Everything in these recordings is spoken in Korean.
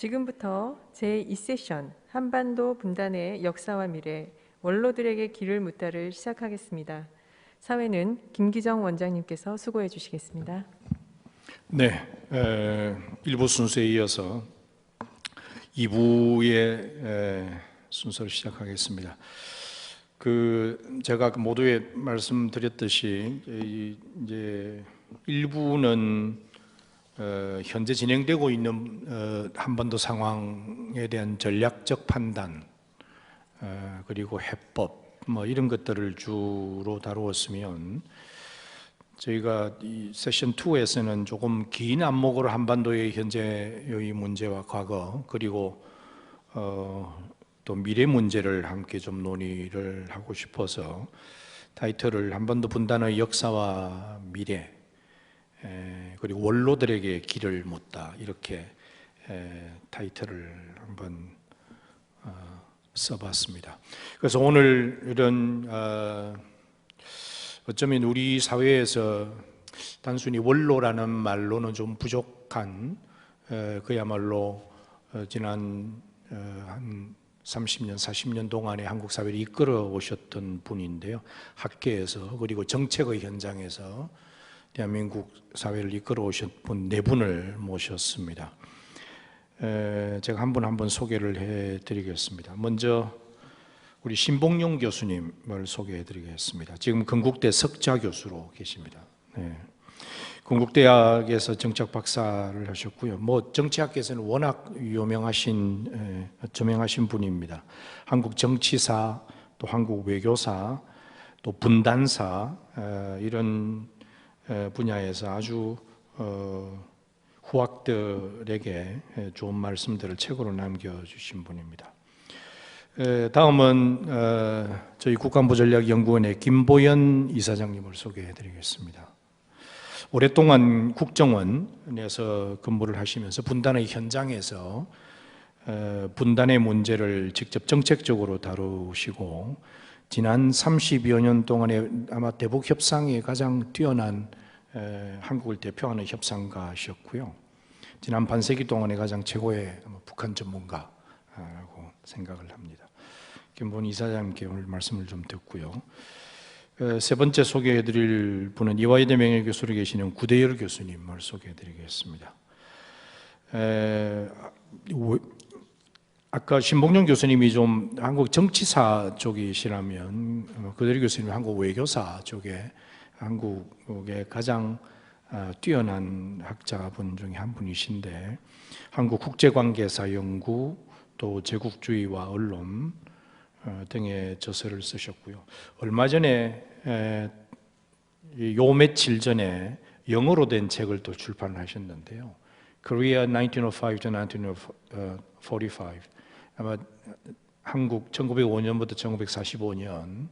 지금부터 제2세션 한반도 분단의 역사와 미래, 원로들에게 길을 묻다를 시작하겠습니다. 사회는 김기정 원장님께서 수고해 주시겠습니다. 네, 1부 순서에 이어서 2부의 순서를 시작하겠습니다. 제가 모두에 말씀드렸듯이 이제 1부는 현재 진행되고 있는 한반도 상황에 대한 전략적 판단, 그리고 해법 이런 것들을 주로 다루었으면, 저희가 이 세션 2에서는 조금 긴 안목으로 한반도의 현재의 문제와 과거, 그리고 또 미래 문제를 함께 좀 논의를 하고 싶어서 타이틀을 한반도 분단의 역사와 미래, 그리고 원로들에게 길을 묻다, 이렇게 타이틀을 한번 써봤습니다. 그래서 오늘은 어쩌면 우리 사회에서 단순히 원로라는 말로는 좀 부족한, 그야말로 지난 한 30년, 40년 동안에 한국 사회를 이끌어 오셨던 분인데요. 학계에서, 그리고 정책의 현장에서 대한민국 사회를 이끌어 오셨던 분 네 분을 모셨습니다. 제가 한 분 한 분 소개를 해드리겠습니다. 먼저 우리 신봉용 교수님을 소개해드리겠습니다. 지금 건국대 석좌 교수로 계십니다. 네. 건국대학에서 정치학 박사를 하셨고요. 정치학계에서는 워낙 유명하신, 저명하신 분입니다. 한국 정치사, 또 한국 외교사, 또 분단사, 이런 분야에서 아주 후학들에게 좋은 말씀들을 책으로 남겨주신 분입니다. 다음은 저희 국가안보전략연구원의 김보연 이사장님을 소개해드리겠습니다. 오랫동안 국정원에서 근무를 하시면서 분단의 현장에서 분단의 문제를 직접 정책적으로 다루시고, 지난 30여 년 동안에 아마 대북 협상에 가장 뛰어난 한국을 대표하는 협상가셨고요. 지난 반세기 동안에 가장 최고의 북한 전문가라고 생각을 합니다. 김보연 이사장님께 오늘 말씀을 좀 듣고요. 세 번째 소개해드릴 분은 이화여대 명예교수로 계시는 구대열 교수님을 소개해드리겠습니다. 아까 신봉용 교수님이 좀 한국 정치사 쪽이시라면, 구대열 교수님은 한국 외교사 쪽에 한국의 가장 뛰어난 학자분 중에 한 분이신데, 한국 국제관계사 연구, 또 제국주의와 언론 등의 저서를 쓰셨고요. 얼마 전에, 요 며칠 전에 영어로 된 책을 또 출판하셨는데요. Korea 1905 to 1945. 아마 한국 1905년부터 1945년.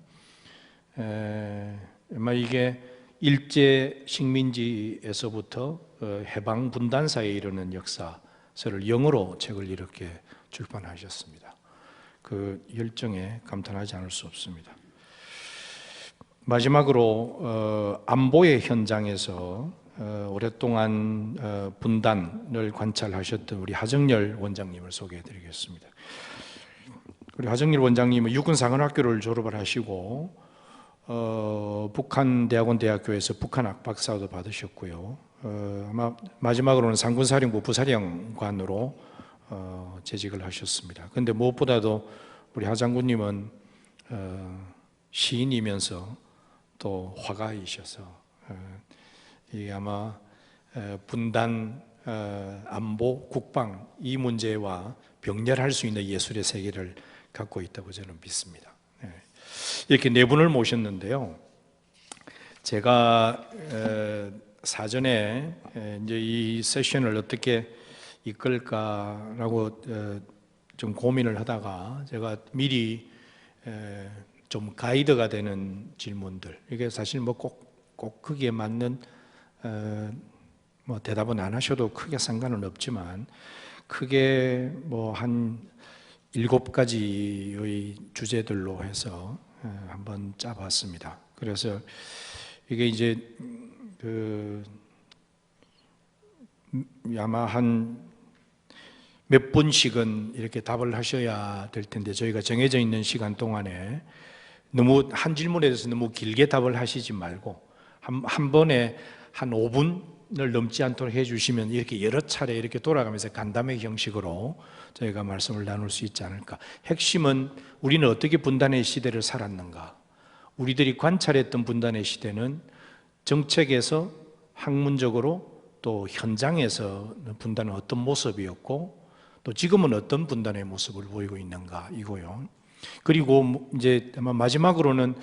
아마 이게 일제 식민지에서부터 해방 분단사에 이르는 역사서를 영어로 책을 이렇게 출판하셨습니다. 그 열정에 감탄하지 않을 수 없습니다. 마지막으로 안보의 현장에서 오랫동안 분단을 관찰하셨던 우리 하정열 원장님을 소개해드리겠습니다. 우리 하정열 원장님은 육군사관학교를 졸업을 하시고 북한대학원 대학교에서 북한학 박사도 받으셨고요. 아마 마지막으로는 상군사령부 부사령관으로 재직을 하셨습니다. 그런데 무엇보다도 우리 하 장군님은 시인이면서 또 화가이셔서 이게 아마 분단, 안보, 국방 이 문제와 병렬할 수 있는 예술의 세계를 갖고 있다고 저는 믿습니다. 이렇게 네 분을 모셨는데요. 제가 사전에 이제 이 세션을 어떻게 이끌까라고 좀 고민을 하다가, 제가 미리 좀 가이드가 되는 질문들, 이게 사실 꼭 거기에 맞는 대답은 안 하셔도 크게 상관은 없지만, 크게 한 7가지의 주제들로 해서 한번 짜봤습니다. 그래서 이게 이제 아마 한 몇 분씩은 이렇게 답을 하셔야 될 텐데 저희가 정해져 있는 시간 동안에 너무 한 질문에 대해서 너무 길게 답을 하시지 말고 한 번에 한 5분을 넘지 않도록 해주시면 이렇게 여러 차례 이렇게 돌아가면서 간담회 형식으로 저희가 말씀을 나눌 수 있지 않을까. 핵심은 우리는 어떻게 분단의 시대를 살았는가. 우리들이 관찰했던 분단의 시대는 정책에서 학문적으로 또 현장에서 분단은 어떤 모습이었고 또 지금은 어떤 분단의 모습을 보이고 있는가 이거요. 그리고 이제 아마 마지막으로는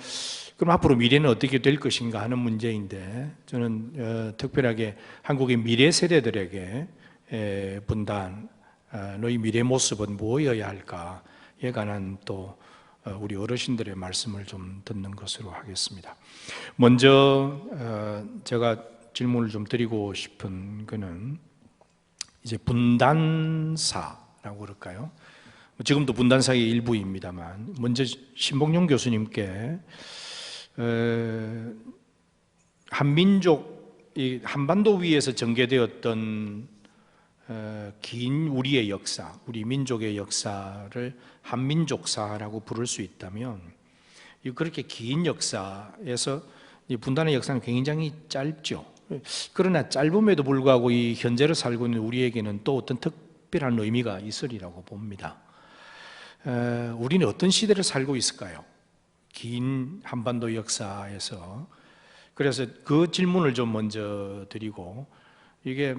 그럼 앞으로 미래는 어떻게 될 것인가 하는 문제인데 저는 특별하게 한국의 미래 세대들에게 분단, 너희 미래 모습은 무엇이어야 할까에 관한 또 우리 어르신들의 말씀을 좀 듣는 것으로 하겠습니다. 먼저 제가 질문을 좀 드리고 싶은 거는 이제 분단사라고 그럴까요? 지금도 분단사의 일부입니다만 먼저 신봉용 교수님께 한민족이 한반도 위에서 전개되었던 긴 우리의 역사, 우리 민족의 역사를 한민족사라고 부를 수 있다면 그렇게 긴 역사에서 분단의 역사는 굉장히 짧죠. 그러나 짧음에도 불구하고 이 현재를 살고 있는 우리에게는 또 어떤 특별한 의미가 있으리라고 봅니다. 우리는 어떤 시대를 살고 있을까요? 긴 한반도 역사에서. 그래서 그 질문을 좀 먼저 드리고 이게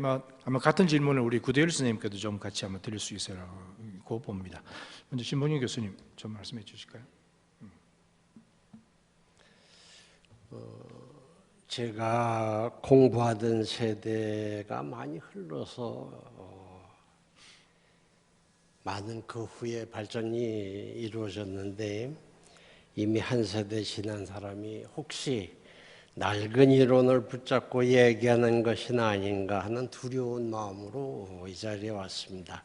아마 같은 질문을 우리 구대열 선생님께도 좀 같이 한번 드릴 수 있으라고 봅니다. 먼저 신봉용 교수님 좀 말씀해 주실까요? 제가 공부하던 세대가 많이 흘러서 많은 그 후에 발전이 이루어졌는데 이미 한 세대 지난 사람이 혹시 낡은 이론을 붙잡고 얘기하는 것이 아닌가 하는 두려운 마음으로 이 자리에 왔습니다.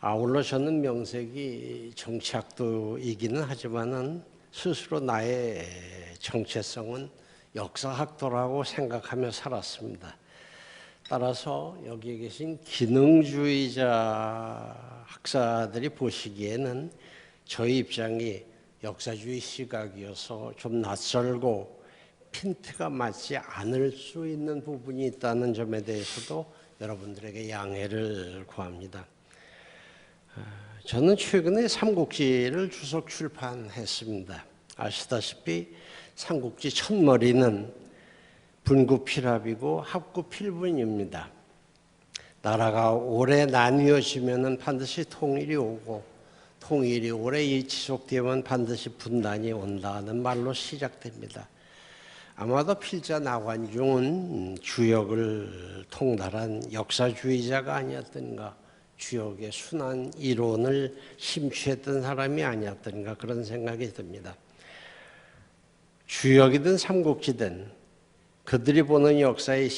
아울러 저는 명색이 정치학도이기는 하지만은 스스로 나의 정체성은 역사학도라고 생각하며 살았습니다. 따라서 여기 계신 기능주의자 학사들이 보시기에는 저희 입장이 역사주의 시각이어서 좀 낯설고 핀트가 맞지 않을 수 있는 부분이 있다는 점에 대해서도 여러분들에게 양해를 구합니다. 저는 최근에 삼국지를 주석 출판했습니다. 아시다시피 삼국지 첫머리는 분구필합이고 합구필분입니다. 나라가 오래 나뉘어지면 반드시 통일이 오고 통일이 오래 지속되면 반드시 분단이 온다는 말로 시작됩니다. 아마도 필자 나관중은 주역을 통달한 역사주의자가 아니었던가, 주역의 순환 이론을 심취했던 사람이 아니었던가 그런 생각이 듭니다. 주역이든 삼국지든 그들이 보는 역사의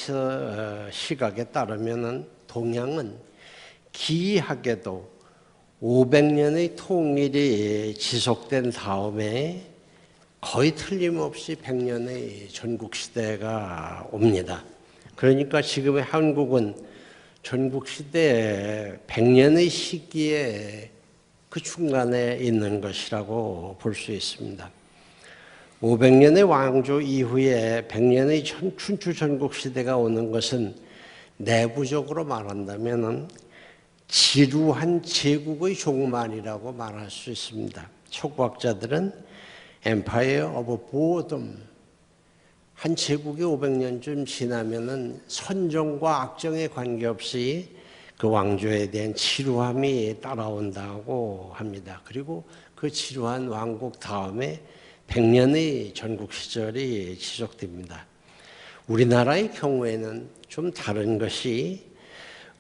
시각에 따르면 동양은 기이하게도 500년의 통일이 지속된 다음에 거의 틀림없이 100년의 전국시대가 옵니다. 그러니까 지금의 한국은 전국시대 100년의 시기에 그 중간에 있는 것이라고 볼 수 있습니다. 500년의 왕조 이후에 100년의 춘추 전국시대가 오는 것은 내부적으로 말한다면 지루한 제국의 종말이라고 말할 수 있습니다. 초고학자들은 Empire of Boredom, 한 제국이 500년쯤 지나면은 선정과 악정에 관계없이 그 왕조에 대한 지루함이 따라온다고 합니다. 그리고 그 지루한 왕국 다음에 100년의 전국 시절이 지속됩니다. 우리나라의 경우에는 좀 다른 것이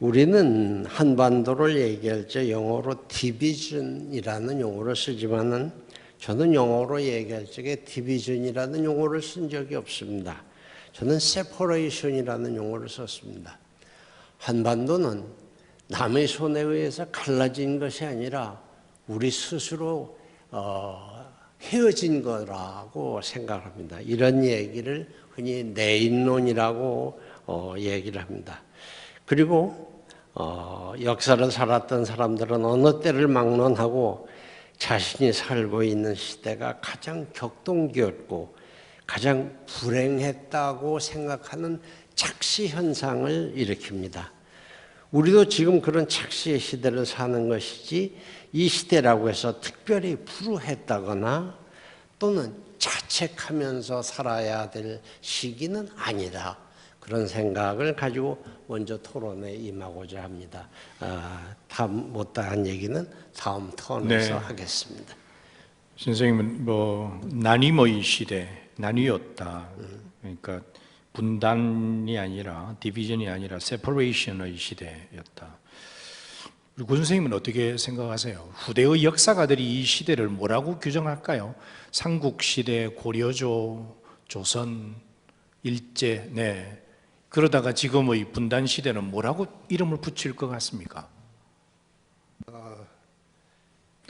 우리는 한반도를 얘기할 때 영어로 디비전이라는 용어를 쓰지만은 저는 영어로 얘기할 적에 디비전이라는 용어를 쓴 적이 없습니다. 저는 separation이라는 용어를 썼습니다. 한반도는 남의 손에 의해서 갈라진 것이 아니라 우리 스스로 헤어진 거라고 생각합니다. 이런 얘기를 흔히 내인론이라고 얘기를 합니다. 그리고 역사를 살았던 사람들은 어느 때를 막론하고 자신이 살고 있는 시대가 가장 격동기였고 가장 불행했다고 생각하는 착시 현상을 일으킵니다. 우리도 지금 그런 착시의 시대를 사는 것이지 이 시대라고 해서 특별히 불우했다거나 또는 자책하면서 살아야 될 시기는 아니다. 그런 생각을 가지고 먼저 토론에 임하고자 합니다. 못다한 얘기는 다음 턴에서 하겠습니다. 선생님은 나뉘의 시대, 나뉘었다. 그러니까 분단이 아니라 디비전이 아니라 세퍼레이션의 시대였다. 구 선생님은 어떻게 생각하세요? 후대의 역사가들이 이 시대를 뭐라고 규정할까요? 삼국시대, 고려조, 조선, 일제, 네. 그러다가 지금의 분단 시대는 뭐라고 이름을 붙일 것 같습니까?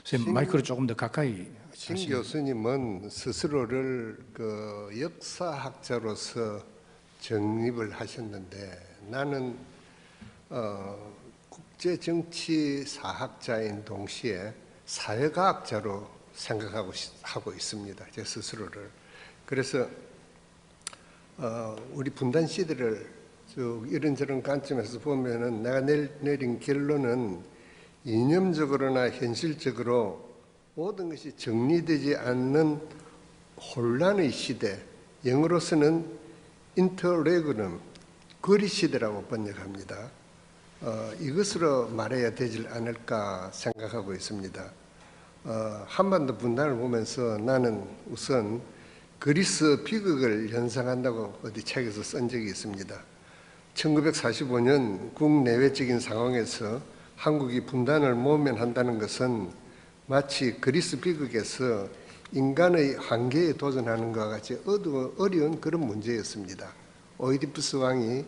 선생님, 마이크를 조금 더 가까이 신 교수님은 스스로를 역사학자로서 정립을 하셨는데 나는 국제정치사학자인 동시에 사회과학자로 생각하고 있습니다. 제 스스로를. 그래서 우리 분단 시대를 쭉 이런저런 관점에서 보면은 내가 내린 결론은 이념적으로나 현실적으로 모든 것이 정리되지 않는 혼란의 시대, 영어로서는 인터레그넘, 거리 시대라고 번역합니다. 이것으로 말해야 되질 않을까 생각하고 있습니다. 한반도 분단을 보면서 나는 우선 그리스 비극을 연상한다고 어디 책에서 쓴 적이 있습니다. 1945년 국내외적인 상황에서 한국이 분단을 모면한다는 것은 마치 그리스 비극에서 인간의 한계에 도전하는 것과 같이 어려운 그런 문제였습니다. 오이디푸스 왕이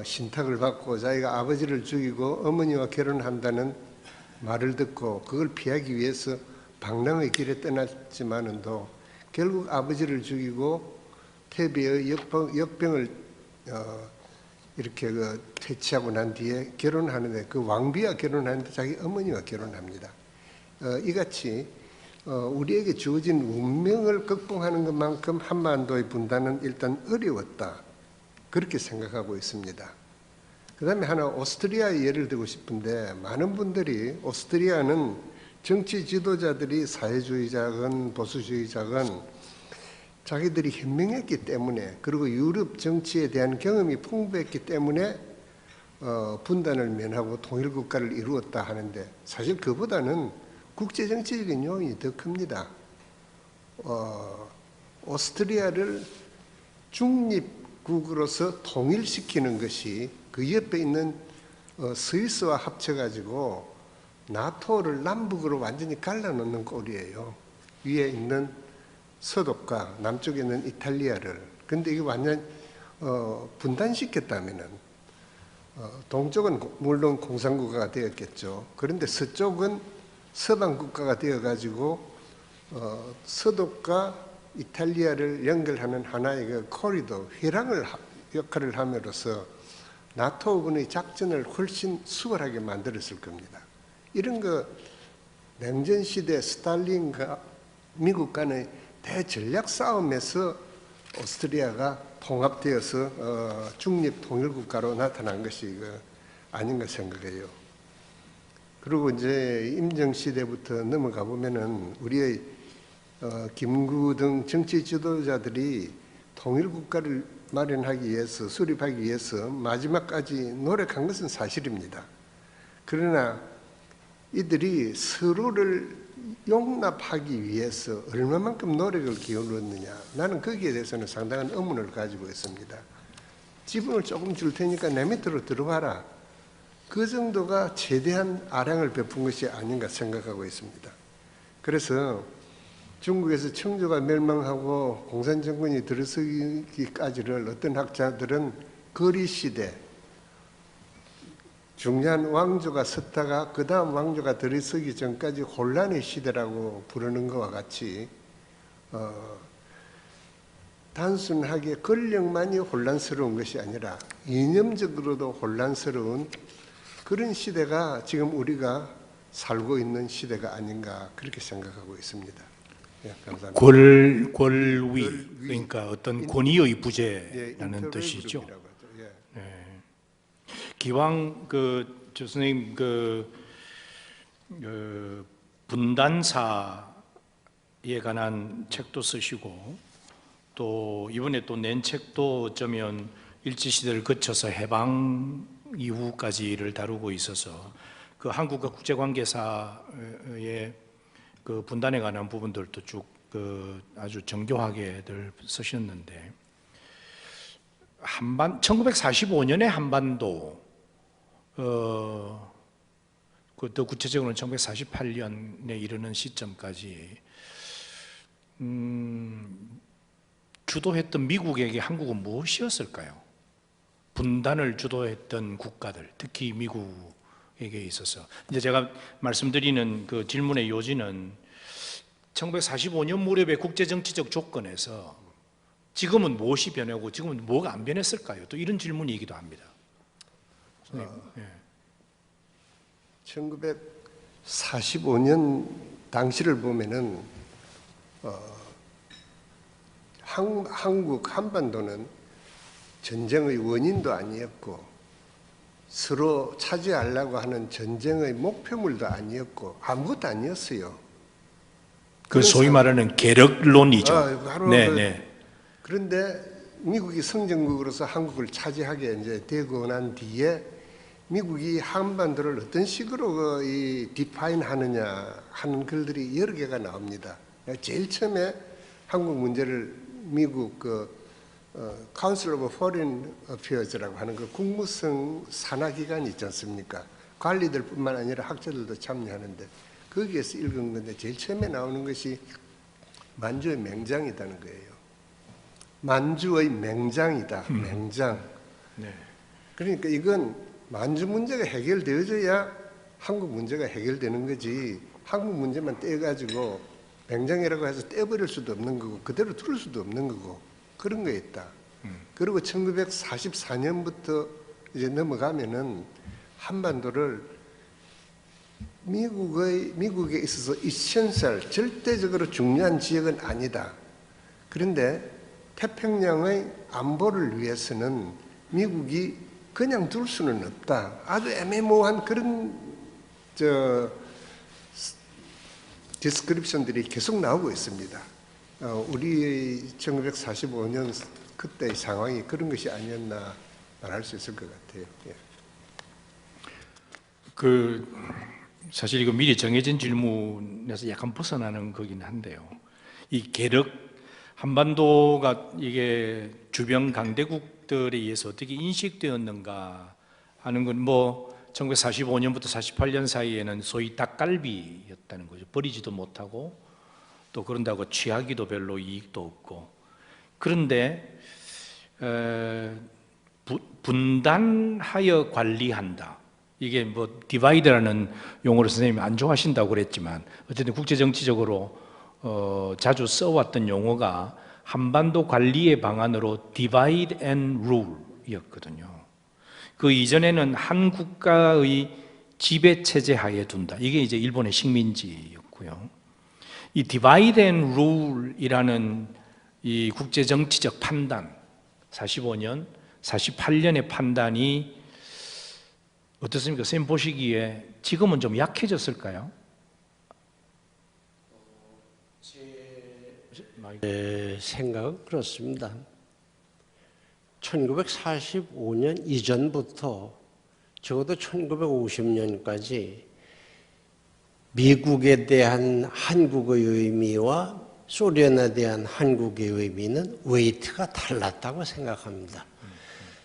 신탁을 받고 자기가 아버지를 죽이고 어머니와 결혼한다는 말을 듣고 그걸 피하기 위해서 방랑의 길에 떠났지만도 결국 아버지를 죽이고 태비의 역병을 이렇게 퇴치하고 난 뒤에 결혼하는데 그 왕비와 결혼하는데 자기 어머니와 결혼합니다. 이같이 우리에게 주어진 운명을 극복하는 것만큼 한반도의 분단은 일단 어려웠다. 그렇게 생각하고 있습니다. 그 다음에 하나 오스트리아의 예를 들고 싶은데 많은 분들이 오스트리아는 정치 지도자들이 사회주의자건 보수주의자건 자기들이 현명했기 때문에 그리고 유럽 정치에 대한 경험이 풍부했기 때문에 분단을 면하고 통일국가를 이루었다 하는데 사실 그보다는 국제정치적인 요인이 더 큽니다. 오스트리아를 중립국으로서 통일시키는 것이 그 옆에 있는 스위스와 합쳐가지고 나토를 남북으로 완전히 갈라놓는 꼴이에요. 위에 있는 서독과 남쪽에 있는 이탈리아를. 근데 이게 완전 분단시켰다면은 동쪽은 물론 공산국가가 되었겠죠. 그런데 서쪽은 서방 국가가 되어가지고 서독과 이탈리아를 연결하는 하나의 그 코리도 회랑을 역할을 함으로써 나토군의 작전을 훨씬 수월하게 만들었을 겁니다. 이런 거 냉전 시대 스탈린과 미국 간의 대전략 싸움에서 오스트리아가 통합되어서 중립 통일국가로 나타난 것이 아닌가 생각해요. 그리고 이제 임정시대부터 넘어가 보면은 우리의 김구 등 정치 지도자들이 통일국가를 마련하기 위해서, 수립하기 위해서 마지막까지 노력한 것은 사실입니다. 그러나 이들이 서로를 용납하기 위해서 얼마만큼 노력을 기울였느냐, 나는 거기에 대해서는 상당한 의문을 가지고 있습니다. 지분을 조금 줄 테니까 내 밑으로 들어와라. 그 정도가 최대한 아량을 베푼 것이 아닌가 생각하고 있습니다. 그래서 중국에서 청조가 멸망하고 공산정권이 들어서기까지를 어떤 학자들은 거리시대, 중요한 왕조가 섰다가 그 다음 왕조가 들어서기 전까지 혼란의 시대라고 부르는 것과 같이 단순하게 권력만이 혼란스러운 것이 아니라 이념적으로도 혼란스러운 그런 시대가 지금 우리가 살고 있는 시대가 아닌가 그렇게 생각하고 있습니다. 예, 감사합니다. 권위, 그러니까 어떤 권위의 부재라는 인터럴 뜻이죠. 그룹이라고 하죠. 예. 기왕 조 선생님 분단사에 관한 책도 쓰시고 또 이번에 또 낸 책도 어쩌면 일제시대를 거쳐서 해방 이후까지를 다루고 있어서 그 한국과 국제관계사의 그 분단에 관한 부분들도 쭉 아주 정교하게들 쓰셨는데 1945년에 한반도 더 구체적으로는 1948년에 이르는 시점까지 주도했던 미국에게 한국은 무엇이었을까요? 분단을 주도했던 국가들, 특히 미국에게 있어서 이제 제가 말씀드리는 그 질문의 요지는 1945년 무렵의 국제정치적 조건에서 지금은 무엇이 변하고 지금은 뭐가 안 변했을까요? 또 이런 질문이기도 합니다. 선생님, 1945년 당시를 보면은 한국 한반도는 전쟁의 원인도 아니었고 서로 차지하려고 하는 전쟁의 목표물도 아니었고 아무것도 아니었어요. 그 소위 말하는 계력론이죠. 바로 네. 그런데 미국이 성전국으로서 한국을 차지하게 이제 되고 난 뒤에 미국이 한반도를 어떤 식으로 디파인 하느냐 하는 글들이 여러 개가 나옵니다. 제일 처음에 한국 문제를 미국 Council of Foreign Affairs라고 하는 그 국무성 산하기관이 있지 않습니까? 관리들뿐만 아니라 학자들도 참여하는데 거기에서 읽은 건데 제일 처음에 나오는 것이 만주의 맹장이라는 거예요. 만주의 맹장이다. 맹장. 네. 그러니까 이건 만주 문제가 해결되어져야 한국 문제가 해결되는 거지 한국 문제만 떼가지고 맹장이라고 해서 떼버릴 수도 없는 거고 그대로 둘 수도 없는 거고 그런 거 있다. 그리고 1944년부터 이제 넘어가면은 한반도를 미국에 있어서 이센셜 절대적으로 중요한 지역은 아니다. 그런데 태평양의 안보를 위해서는 미국이 그냥 둘 수는 없다. 아주 애매모호한 그런 디스크립션들이 계속 나오고 있습니다. 우리 1945년 그때의 상황이 그런 것이 아니었나 말할 수 있을 것 같아요. 예. 사실 이거 미리 정해진 질문에서 약간 벗어나는 거긴 한데요. 이 계력 한반도가 이게 주변 강대국들에 의해서 어떻게 인식되었는가 하는 건 1945년부터 48년 사이에는 소위 닭갈비였다는 거죠. 버리지도 못하고 또 그런다고 취하기도 별로 이익도 없고. 그런데 분단하여 관리한다. 이게 디바이드라는 용어를 선생님이 안 좋아하신다고 그랬지만 어쨌든 국제정치적으로 자주 써왔던 용어가 한반도 관리의 방안으로 divide and rule이었거든요. 그 이전에는 한 국가의 지배 체제 하에 둔다. 이게 이제 일본의 식민지였고요. 이 divide and rule이라는 이 국제정치적 판단, 45년, 48년의 판단이 어떻습니까? 선생님 보시기에 지금은 좀 약해졌을까요? 제 생각은 그렇습니다. 1945년 이전부터 적어도 1950년까지 미국에 대한 한국의 의미와 소련에 대한 한국의 의미는 웨이트가 달랐다고 생각합니다.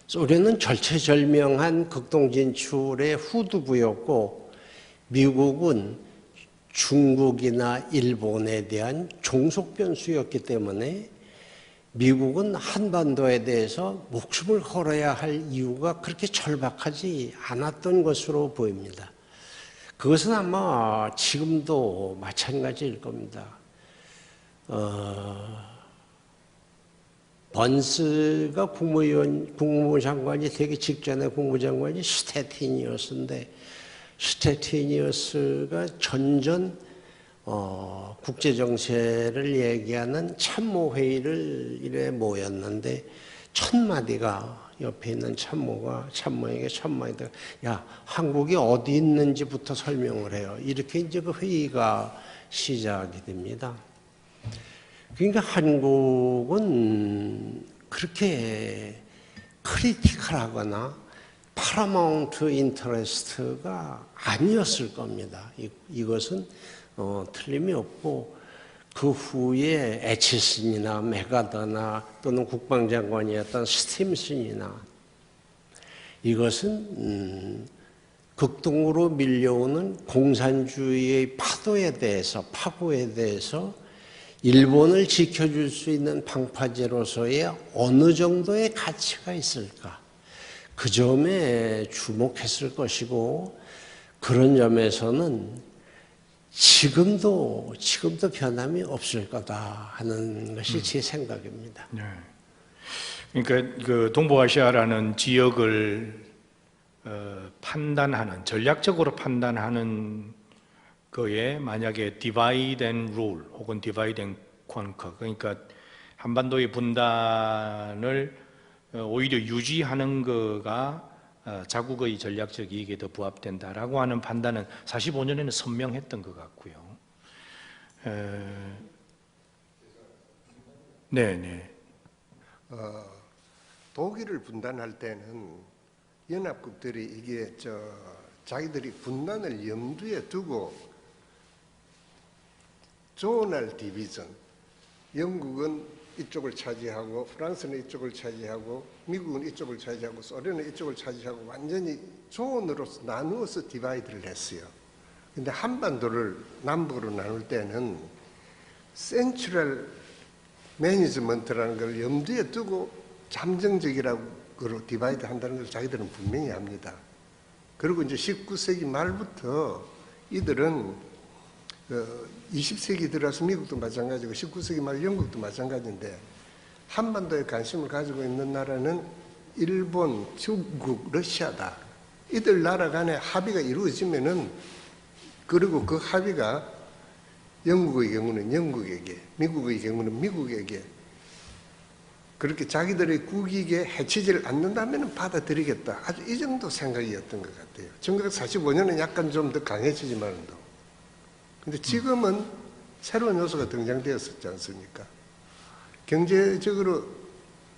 소련은 절체절명한 극동진출의 후두부였고 미국은 중국이나 일본에 대한 종속변수였기 때문에 미국은 한반도에 대해서 목숨을 걸어야 할 이유가 그렇게 절박하지 않았던 것으로 보입니다. 그것은 아마 지금도 마찬가지일 겁니다. 번스가 국무부 장관이 되기 직전에 국무장관이 스테티니어스인데 스테티니어스가 전전 국제정세를 얘기하는 참모회의를 이래 모였는데 첫 마디가 옆에 있는 참모에게 첫 마디가 야 한국이 어디 있는지부터 설명을 해요. 이렇게 이제 그 회의가 시작이 됩니다. 그러니까 한국은 그렇게 크리티컬하거나 파라마운트 인터레스트가 아니었을 겁니다. 이것은 틀림이 없고 그 후에 애치슨이나 메가더나 또는 국방장관이었던 스팀슨이나 이것은 극동으로 밀려오는 공산주의의 파고에 대해서 일본을 지켜줄 수 있는 방파제로서의 어느 정도의 가치가 있을까? 그 점에 주목했을 것이고 그런 점에서는 지금도 변함이 없을 거다 하는 것이 제 생각입니다. 네. 그러니까 그 동북아시아라는 지역을 판단하는 전략적으로 판단하는 거에 만약에 divide and rule 혹은 divide and conquer 그러니까 한반도의 분단을 오히려 유지하는 거가 자국의 전략적 이익에 더 부합된다라고 하는 판단은 45년에는 선명했던 것 같고요. 네. 독일을 분단할 때는 연합국들이 이게 자기들이 분단을 염두에 두고 조널 디비전, 영국은 이쪽을 차지하고 프랑스는 이쪽을 차지하고 미국은 이쪽을 차지하고 소련은 이쪽을 차지하고 완전히 존으로 나누어서 디바이드를 했어요. 근데 한반도를 남북으로 나눌 때는 센트럴 매니지먼트라는 걸 염두에 두고 잠정적이라고 디바이드 한다는 걸 자기들은 분명히 합니다. 그리고 이제 19세기 말부터 이들은 20세기 들어서 미국도 마찬가지고 19세기 말 영국도 마찬가지인데 한반도에 관심을 가지고 있는 나라는 일본, 중국, 러시아다. 이들 나라 간에 합의가 이루어지면은 그리고 그 합의가 영국의 경우는 영국에게, 미국의 경우는 미국에게 그렇게 자기들의 국익에 해치지를 않는다면 받아들이겠다. 아주 이 정도 생각이었던 것 같아요. 1945년은 약간 좀 더 강해지지만도. 근데 지금은 새로운 요소가 등장되었었지 않습니까? 경제적으로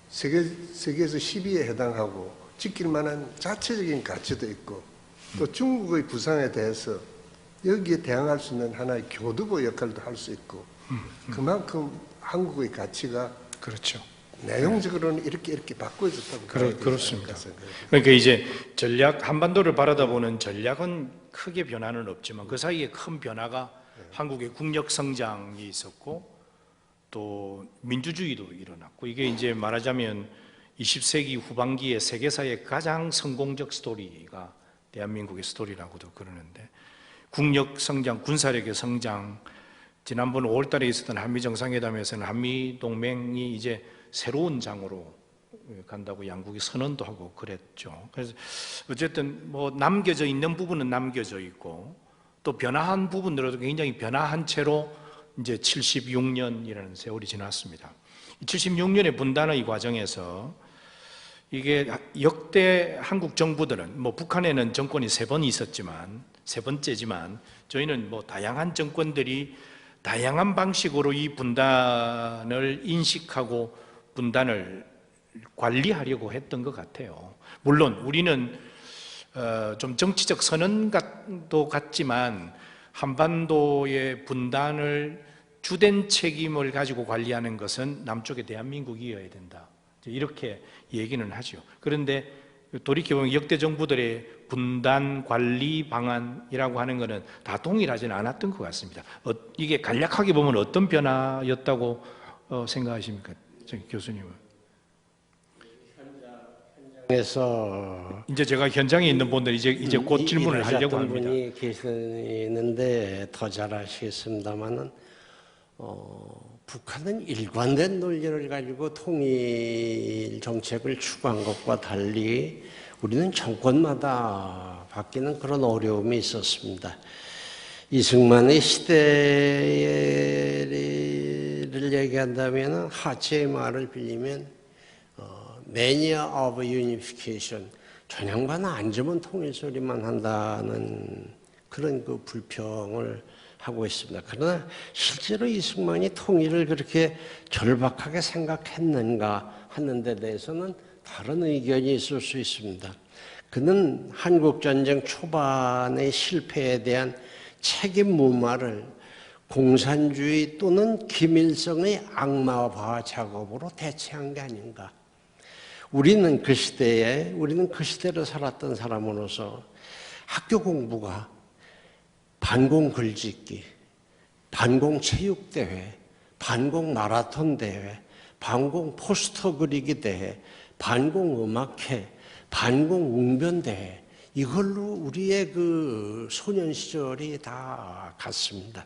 세계에서 10위에 해당하고 지킬 만한 자체적인 가치도 있고 또 중국의 부상에 대해서 여기에 대항할 수 있는 하나의 교두보 역할도 할 수 있고 그만큼 한국의 가치가 그렇죠. 내용적으로는 이렇게 바꿔졌다고 그렇습니다. 그러니까 이제 한반도를 바라다보는 전략은 크게 변화는 없지만 그 사이에 큰 변화가 한국의 국력 성장이 있었고 또 민주주의도 일어났고 이게 이제 말하자면 20세기 후반기에 세계사의 가장 성공적 스토리가 대한민국의 스토리라고도 그러는데 국력 성장, 군사력의 성장 지난번 5월 달에 있었던 한미 정상회담에서는 한미 동맹이 이제 새로운 장으로 간다고 양국이 선언도 하고 그랬죠. 그래서 어쨌든 뭐 남겨져 있는 부분은 남겨져 있고 또 변화한 부분들도 굉장히 변화한 채로 이제 76년이라는 세월이 지났습니다. 76년의 분단의 과정에서 이게 역대 한국 정부들은 뭐 북한에는 정권이 3번 있었지만 3번째지만 저희는 뭐 다양한 정권들이 다양한 방식으로 이 분단을 인식하고 분단을 관리하려고 했던 것 같아요. 물론 우리는 좀 정치적 선언도 같지만 한반도의 분단을 주된 책임을 가지고 관리하는 것은 남쪽의 대한민국이어야 된다. 이렇게 얘기는 하죠. 그런데 돌이켜보면 역대 정부들의 분단 관리 방안이라고 하는 것은 다 동일하지는 않았던 것 같습니다. 이게 간략하게 보면 어떤 변화였다고 생각하십니까, 교수님은? 그래서 이제 제가 현장에 있는 분들 이제 곧 질문을 하려고 합니다. 분이 계시는데 더 잘 아시겠습니다만은 북한은 일관된 논리를 가지고 통일 정책을 추구한 것과 달리 우리는 정권마다 바뀌는 그런 어려움이 있었습니다. 이승만의 시대를 얘기한다면 하체의 말을 빌리면 Mania of Unification, 전향반은 앉으면 통일 소리만 한다는 그런 그 불평을 하고 있습니다. 그러나 실제로 이승만이 통일을 그렇게 절박하게 생각했는가 하는 데 대해서는 다른 의견이 있을 수 있습니다. 그는 한국전쟁 초반의 실패에 대한 책임 무마를 공산주의 또는 김일성의 악마화 작업으로 대체한 게 아닌가. 우리는 그 시대를 살았던 사람으로서 학교 공부가 반공 글짓기, 반공 체육대회, 반공 마라톤 대회, 반공 포스터 그리기 대회, 반공 음악회, 반공 웅변 대회, 이걸로 우리의 그 소년 시절이 다 갔습니다.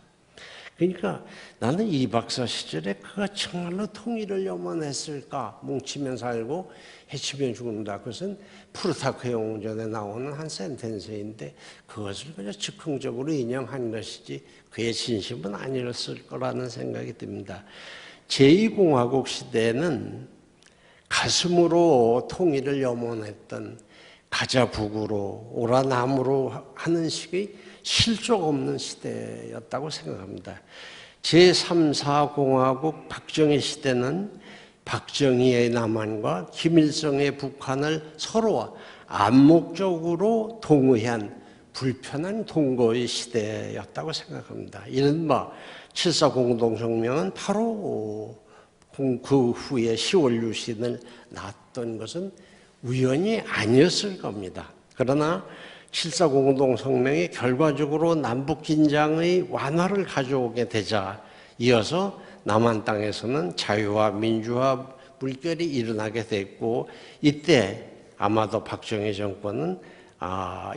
그러니까 나는 이 박사 시절에 그가 정말로 통일을 염원했을까? 뭉치면 살고 해치면 죽는다. 그것은 프루타크 영웅전에 나오는 한 센텐스인데 그것을 그냥 즉흥적으로 인용한 것이지 그의 진심은 아니었을 거라는 생각이 듭니다. 제2공화국 시대는 가슴으로 통일을 염원했던 가자 북으로 오라 남으로 하는 식의 실족 없는 시대였다고 생각합니다. 제3, 4공화국 박정희 시대는 박정희의 남한과 김일성의 북한을 서로 암묵적으로 동의한 불편한 동거의 시대였다고 생각합니다. 이른바 7.4 공동성명은 바로 그 후에 10월 유신을 낳았던 것은 우연이 아니었을 겁니다. 그러나 7.4 공동성명이 결과적으로 남북긴장의 완화를 가져오게 되자 이어서 남한 땅에서는 자유와 민주화 물결이 일어나게 됐고 이때 아마도 박정희 정권은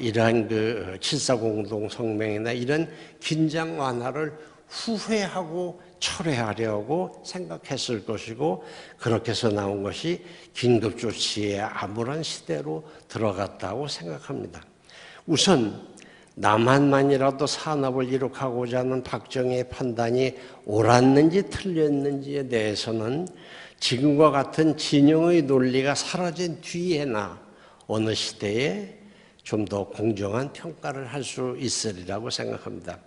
이러한 그 7.4 공동성명이나 이런 긴장 완화를 후회하고 철회하려고 생각했을 것이고 그렇게 해서 나온 것이 긴급조치의 암울한 시대로 들어갔다고 생각합니다. 우선 남한만이라도 산업을 이룩하고자 하는 박정희의 판단이 옳았는지 틀렸는지에 대해서는 지금과 같은 진영의 논리가 사라진 뒤에나 어느 시대에 좀 더 공정한 평가를 할 수 있으리라고 생각합니다.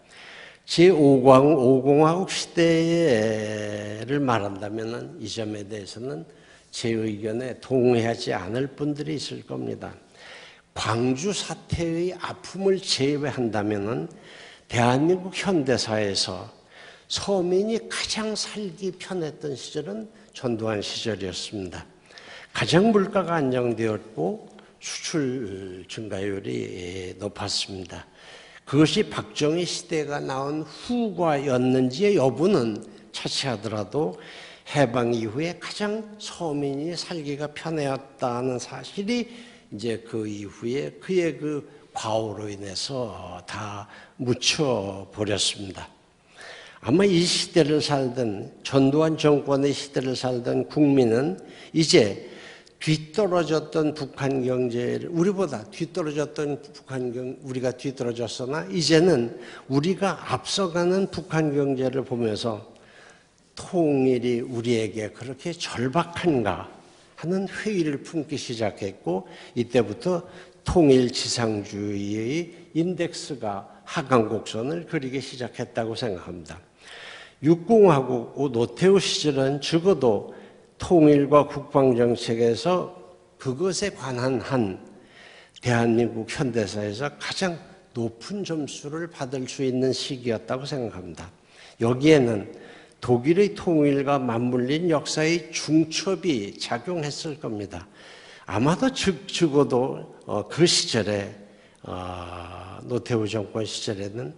제5공화국 시대를 말한다면 이 점에 대해서는 제 의견에 동의하지 않을 분들이 있을 겁니다. 광주 사태의 아픔을 제외한다면 대한민국 현대사에서 서민이 가장 살기 편했던 시절은 전두환 시절이었습니다. 가장 물가가 안정되었고 수출 증가율이 높았습니다. 그것이 박정희 시대가 나온 후과였는지의 여부는 차치하더라도 해방 이후에 가장 서민이 살기가 편해졌다는 사실이 이제 그 이후에 그의 그 과오로 인해서 다 묻혀버렸습니다. 아마 이 시대를 살던 전두환 정권의 시대를 살던 국민은 이제 뒤떨어졌던 북한 경제를 우리보다 뒤떨어졌던 우리가 뒤떨어졌으나 이제는 우리가 앞서가는 북한 경제를 보면서 통일이 우리에게 그렇게 절박한가 하는 회의를 품기 시작했고 이때부터 통일 지상주의의 인덱스가 하강 곡선을 그리기 시작했다고 생각합니다. 6공화국 노태우 시절은 적어도 통일과 국방정책에서 그것에 관한 한 대한민국 현대사에서 가장 높은 점수를 받을 수 있는 시기였다고 생각합니다. 여기에는 독일의 통일과 맞물린 역사의 중첩이 작용했을 겁니다. 아마도 적어도 그 시절에 노태우 정권 시절에는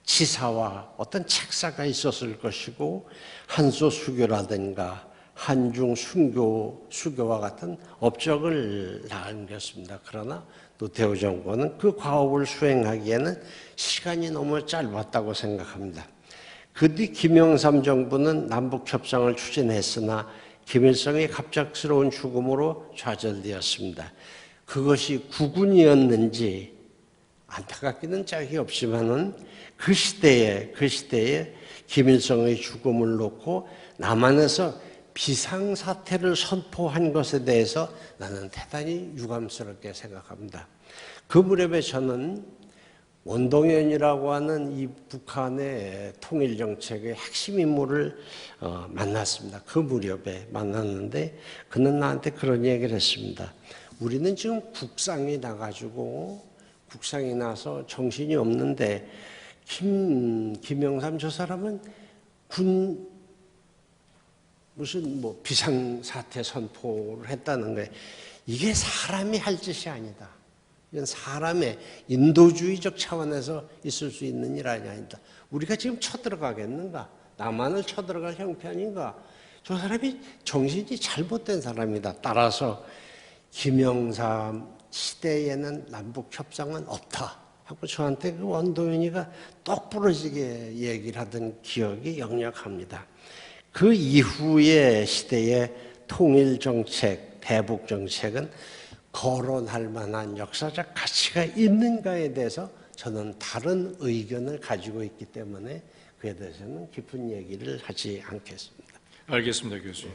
지사와 어떤 책사가 있었을 것이고 한소 수교라든가 한중 수교와 같은 업적을 남겼습니다. 그러나 노태우 정권은 그 과업을 수행하기에는 시간이 너무 짧았다고 생각합니다. 그 뒤 김영삼 정부는 남북협상을 추진했으나 김일성의 갑작스러운 죽음으로 좌절되었습니다. 그것이 국운이었는지 안타깝기는 짝이 없지만은 그 시대에 김일성의 죽음을 놓고 남한에서 비상사태를 선포한 것에 대해서 나는 대단히 유감스럽게 생각합니다. 그 무렵에 저는 원동현이라고 하는 이 북한의 통일정책의 핵심 인물을 만났습니다. 그 무렵에 만났는데 그는 나한테 그런 얘기를 했습니다. 우리는 지금 국상이 나가지고 국상이 나서 정신이 없는데 김영삼 저 사람은 무슨 뭐 비상사태 선포를 했다는 거예요. 이게 사람이 할 짓이 아니다. 이건 사람의 인도주의적 차원에서 있을 수 있는 일 아니다. 우리가 지금 쳐들어가겠는가? 남한을 쳐들어갈 형편인가? 저 사람이 정신이 잘못된 사람이다. 따라서 김영삼 시대에는 남북협상은 없다 하고 저한테 그 원동현이가 똑부러지게 얘기를 하던 기억이 역력합니다. 그 이후의 시대의 통일정책, 대북정책은 거론할 만한 역사적 가치가 있는가에 대해서 저는 다른 의견을 가지고 있기 때문에 그에 대해서는 깊은 얘기를 하지 않겠습니다. 알겠습니다, 교수님.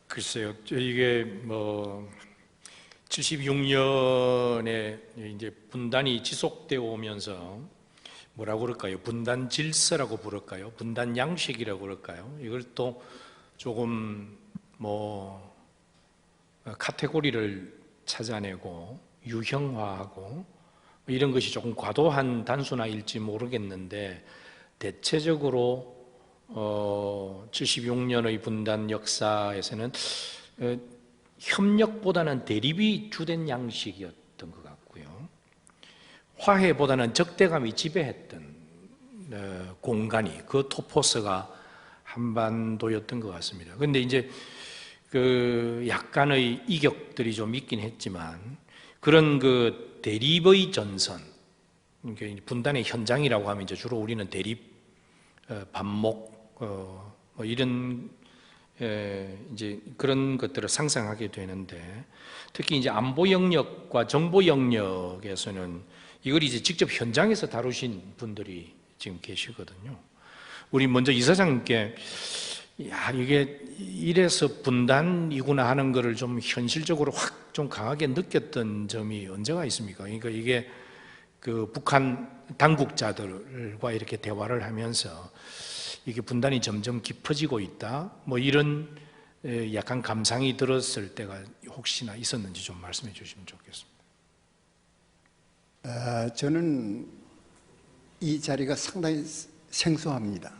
글쎄요, 이게 76년에 이제 분단이 지속되어 오면서 뭐라고 그럴까요? 분단 질서라고 부를까요? 분단 양식이라고 그럴까요? 이걸 또 조금 카테고리를 찾아내고 유형화하고 이런 것이 조금 과도한 단순화일지 모르겠는데 대체적으로 76년의 분단 역사에서는 협력보다는 대립이 주된 양식이었던 것 같고요. 화해보다는 적대감이 지배했던 공간이 그 토포스가 한반도였던 것 같습니다. 그런데 이제 그 약간의 이격들이 좀 있긴 했지만 그런 그 대립의 전선, 분단의 현장이라고 하면 이제 주로 우리는 대립, 반목, 뭐 이런 이제 그런 것들을 상상하게 되는데 특히 이제 안보 영역과 정보 영역에서는 이걸 이제 직접 현장에서 다루신 분들이 지금 계시거든요. 우리 먼저 이사장님께 이게 이래서 분단이구나 하는 것을 좀 현실적으로 확 좀 강하게 느꼈던 점이 언제가 있습니까? 그러니까 이게 그 북한 당국자들과 이렇게 대화를 하면서 이게 분단이 점점 깊어지고 있다. 뭐 이런 약간 감상이 들었을 때가 혹시나 있었는지 좀 말씀해 주시면 좋겠습니다. 저는 이 자리가 상당히 생소합니다.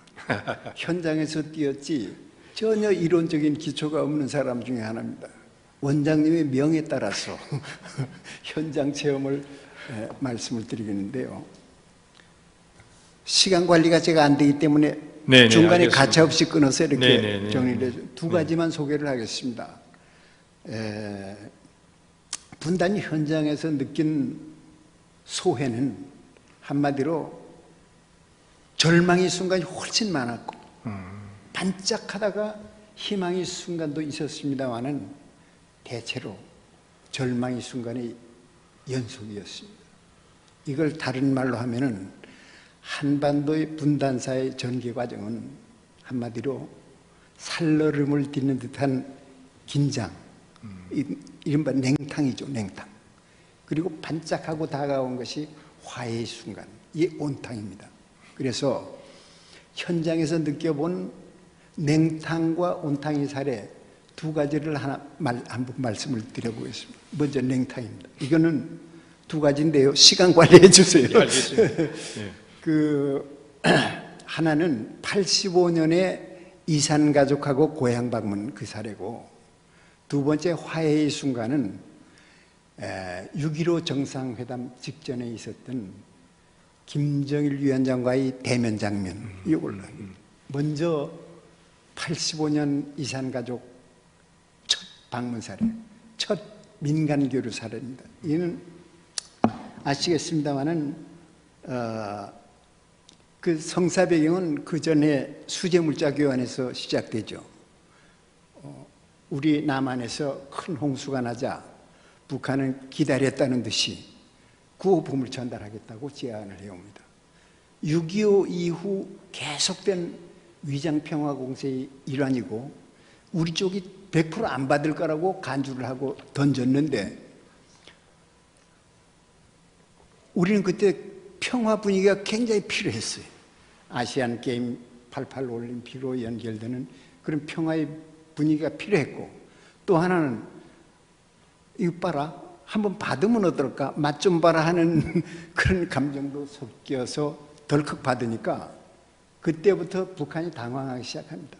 현장에서 뛰었지 전혀 이론적인 기초가 없는 사람 중에 하나입니다. 원장님의 명에 따라서 현장 체험을 말씀을 드리겠는데요. 시간 관리가 제가 안 되기 때문에 네네, 중간에 알겠습니다. 가차없이 끊어서 이렇게 네네네. 정리를 해서 두 가지만 소개를 하겠습니다. 분단 현장에서 느낀 소회는 한마디로 절망의 순간이 훨씬 많았고 반짝하다가 희망의 순간도 있었습니다만은 대체로 절망의 순간의 연속이었습니다. 이걸 다른 말로 하면은 한반도의 분단사의 전개 과정은 한마디로 살얼음을 딛는 듯한 긴장, 이른바 냉탕이죠, 냉탕. 그리고 반짝하고 다가온 것이 화해의 순간, 이게 온탕입니다. 그래서 현장에서 느껴본 냉탕과 온탕의 사례 두 가지를 한번 말씀을 드려보겠습니다. 먼저 냉탕입니다. 이거는 두 가지인데요. 시간 관리해 주세요. 하나는 85년에 이산 가족하고 고향 방문 그 사례고, 두 번째 화해의 순간은 6.15 정상회담 직전에 있었던 김정일 위원장과의 대면 장면, 이걸로. 먼저 85년 이산 가족 첫 방문 사례, 첫 민간 교류 사례입니다. 이는 아시겠습니다만은 그 성사 배경은 그 전에 수재물자 교환에서 시작되죠. 우리 남한에서 큰 홍수가 나자 북한은 기다렸다는 듯이 구호품을 전달하겠다고 제안을 해옵니다. 6.25 이후 계속된 위장평화 공세의 일환이고 우리 쪽이 100% 안 받을 거라고 간주를 하고 던졌는데 우리는 그때 평화 분위기가 굉장히 필요했어요. 아시안 게임 88 올림픽으로 연결되는 그런 평화의 분위기가 필요했고 또 하나는 이거 봐라 한번 받으면 어떨까 맛 좀 봐라 하는 그런 감정도 섞여서 덜컥 받으니까 그때부터 북한이 당황하기 시작합니다.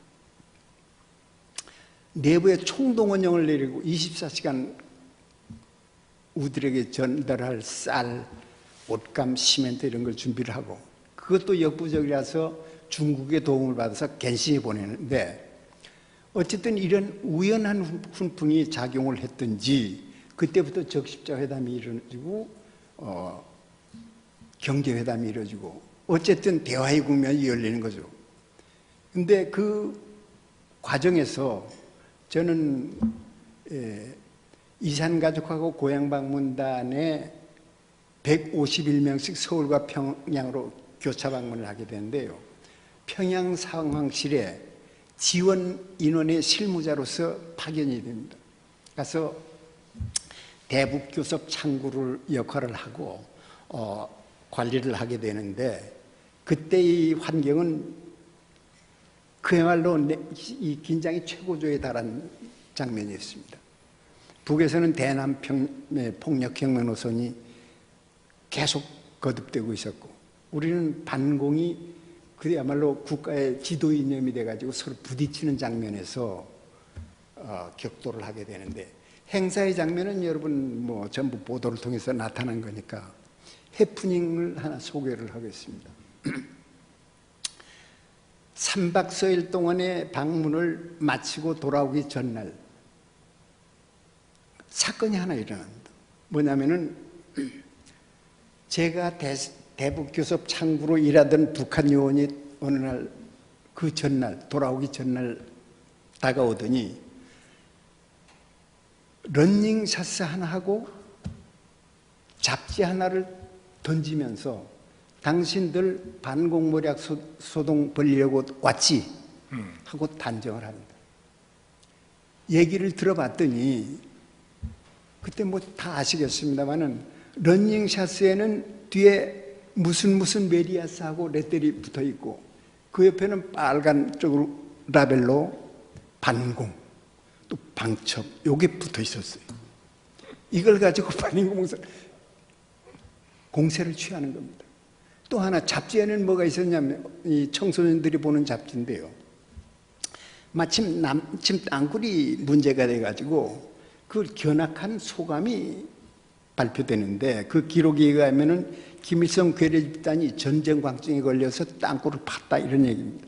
내부에 총동원령을 내리고 24시간 우들에게 전달할 쌀, 옷감, 시멘트 이런 걸 준비를 하고 그것도 역부족이라서 중국의 도움을 받아서 갠신히 보내는데 어쨌든 이런 우연한 훈풍이 작용을 했든지 그때부터 적십자 회담이 이루어지고 경제회담이 이루어지고 어쨌든 대화의 국면이 열리는 거죠. 근데 그 과정에서 저는 이산가족하고 고향방문단에 151명씩 서울과 평양으로 교차 방문을 하게 되는데요. 평양 상황실에 지원 인원의 실무자로서 파견이 됩니다. 가서 대북 교섭 창구를 역할을 하고 관리를 하게 되는데 그때의 환경은 그야말로 이 긴장이 최고조에 달한 장면이었습니다. 북에서는 대남 폭력혁명 노선이 계속 거듭되고 있었고 우리는 반공이 그야말로 국가의 지도 이념이 돼가지고 서로 부딪히는 장면에서 격돌을 하게 되는데 행사의 장면은 여러분 뭐 전부 보도를 통해서 나타난 거니까 해프닝을 하나 소개를 하겠습니다. 3박 4일 동안의 방문을 마치고 돌아오기 전날 사건이 하나 일어납니다. 뭐냐면은 제가 대북 교섭 창구로 일하던 북한 요원이 어느 날 그 전날 돌아오기 전날 다가오더니 러닝샷 하나 하고 잡지 하나를 던지면서 당신들 반공모략 소동 벌리려고 왔지? 하고 단정을 합니다. 얘기를 들어봤더니 그때 뭐 다 아시겠습니다만은 러닝샷에는 뒤에 무슨 메리아스하고 레터리 붙어 있고 그 옆에는 빨간 쪽으로 라벨로 반공 또 방첩 요게 붙어 있었어요. 이걸 가지고 반인공사 공세를 취하는 겁니다. 또 하나 잡지에는 뭐가 있었냐면 이 청소년들이 보는 잡지인데요. 마침 남침 땅굴이 문제가 돼가지고 그 견학한 소감이 발표되는데 그 기록에 의하면은 김일성 괴뢰 집단이 전쟁 광증에 걸려서 땅굴을 팠다 이런 얘기입니다.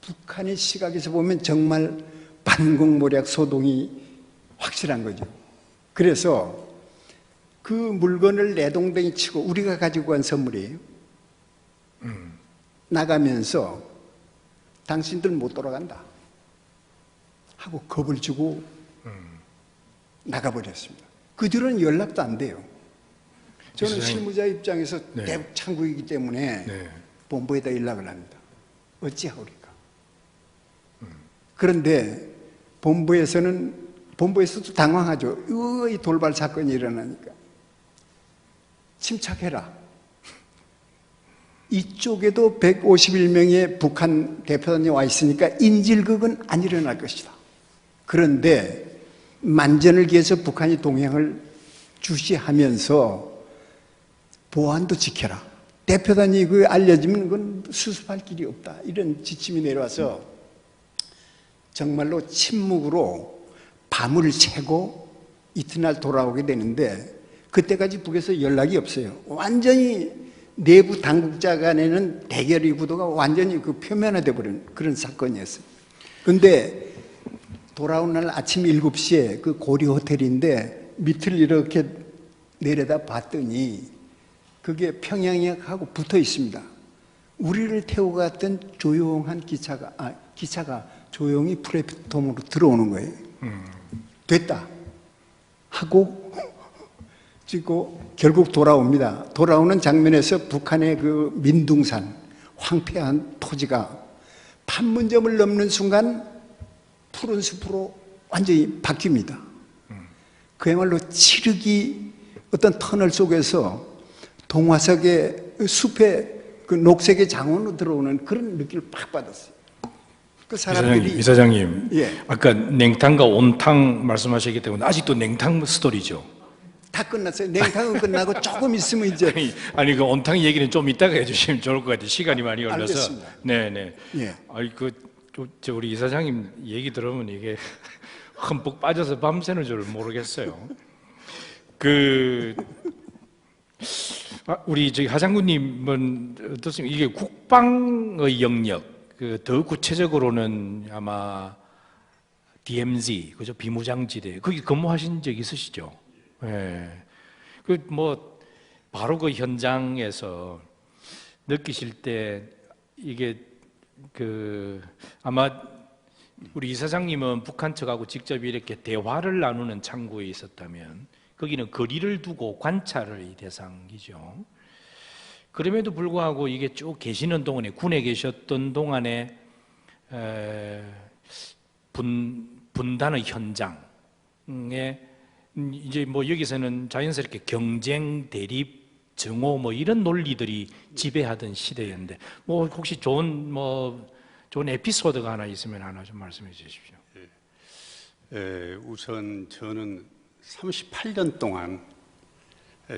북한의 시각에서 보면 정말 반공모략 소동이 확실한 거죠. 그래서 그 물건을 내동댕이 치고 우리가 가지고 간 선물이에요. 나가면서 당신들 못 돌아간다 하고 겁을 주고 나가버렸습니다. 그 뒤로는 연락도 안 돼요. 저는 실무자 입장에서 네. 대북 창구이기 때문에 네. 본부에다 연락을 합니다. 어찌하오리까? 그런데 본부에서도 당황하죠. 이 돌발 사건이 일어나니까 침착해라. 이쪽에도 151명의 북한 대표단이 와 있으니까 인질극은 안 일어날 것이다. 그런데 만전을 기해서 북한이 동향을 주시하면서 보안도 지켜라. 대표단이 그 알려지면 그건 수습할 길이 없다. 이런 지침이 내려와서 정말로 침묵으로 밤을 새고 이튿날 돌아오게 되는데 그때까지 북에서 연락이 없어요. 완전히 내부 당국자 간에는 대결의 구도가 완전히 그 표면화돼 버린 그런 사건이었어요. 근데 돌아온 날 아침 7시에 그 고리 호텔인데 밑을 이렇게 내려다 봤더니 그게 평양역하고 붙어 있습니다. 우리를 태우고 갔던 조용한 기차가 조용히 플랫폼으로 들어오는 거예요. 됐다 하고 찍고 결국 돌아옵니다. 돌아오는 장면에서 북한의 그 민둥산 황폐한 토지가 판문점을 넘는 순간 푸른 숲으로 완전히 바뀝니다. 그야말로 칠흑이 어떤 터널 속에서 동화석의 숲에 그 녹색의 장원으로 들어오는 그런 느낌을 팍 받았어요. 그 사람들이 이사장님, 예. 아까 냉탕과 온탕 말씀하셨기 때문에 아직도 냉탕 스토리죠. 다 끝났어요. 냉탕은 끝나고 조금 있으면 이제 아니 그 온탕 얘기는 좀 이따가 해주시면 좋을 것 같아요. 시간이 많이 걸려서. 알겠습니다. 네네. 예. 아니 저 우리 이사장님 얘기 들으면 이게 흠뻑 빠져서 밤새는 줄 모르겠어요. 우리 저기 하장군님은 어떻습니까? 이게 국방의 영역, 더 구체적으로는 아마 DMZ, 그죠? 비무장지대 거기 근무하신 적 있으시죠? 예. 바로 그 현장에서 느끼실 때 이게 아마 우리 이사장님은 북한 측하고 직접 이렇게 대화를 나누는 창구에 있었다면 거기는 거리를 두고 관찰의 대상이죠. 그럼에도 불구하고 이게 쭉 계시는 동안에 군에 계셨던 동안에 분단의 현장에 이제 여기서는 자연스럽게 경쟁, 대립, 정오 이런 논리들이 지배하던 시대였는데 혹시 좋은 에피소드가 하나 있으면 하나 좀 말씀해 주십시오. 우선 저는 38년 동안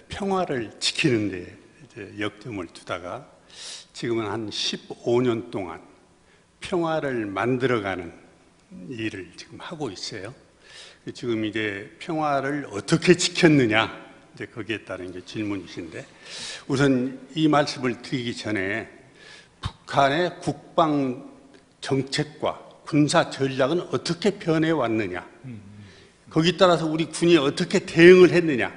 평화를 지키는데 이제 역점을 두다가 지금은 한 15년 동안 평화를 만들어가는 일을 지금 하고 있어요. 지금 이제 평화를 어떻게 지켰느냐, 이제 거기에 따른 게 질문이신데, 우선 이 말씀을 드리기 전에 북한의 국방 정책과 군사 전략은 어떻게 변해왔느냐, 거기에 따라서 우리 군이 어떻게 대응을 했느냐,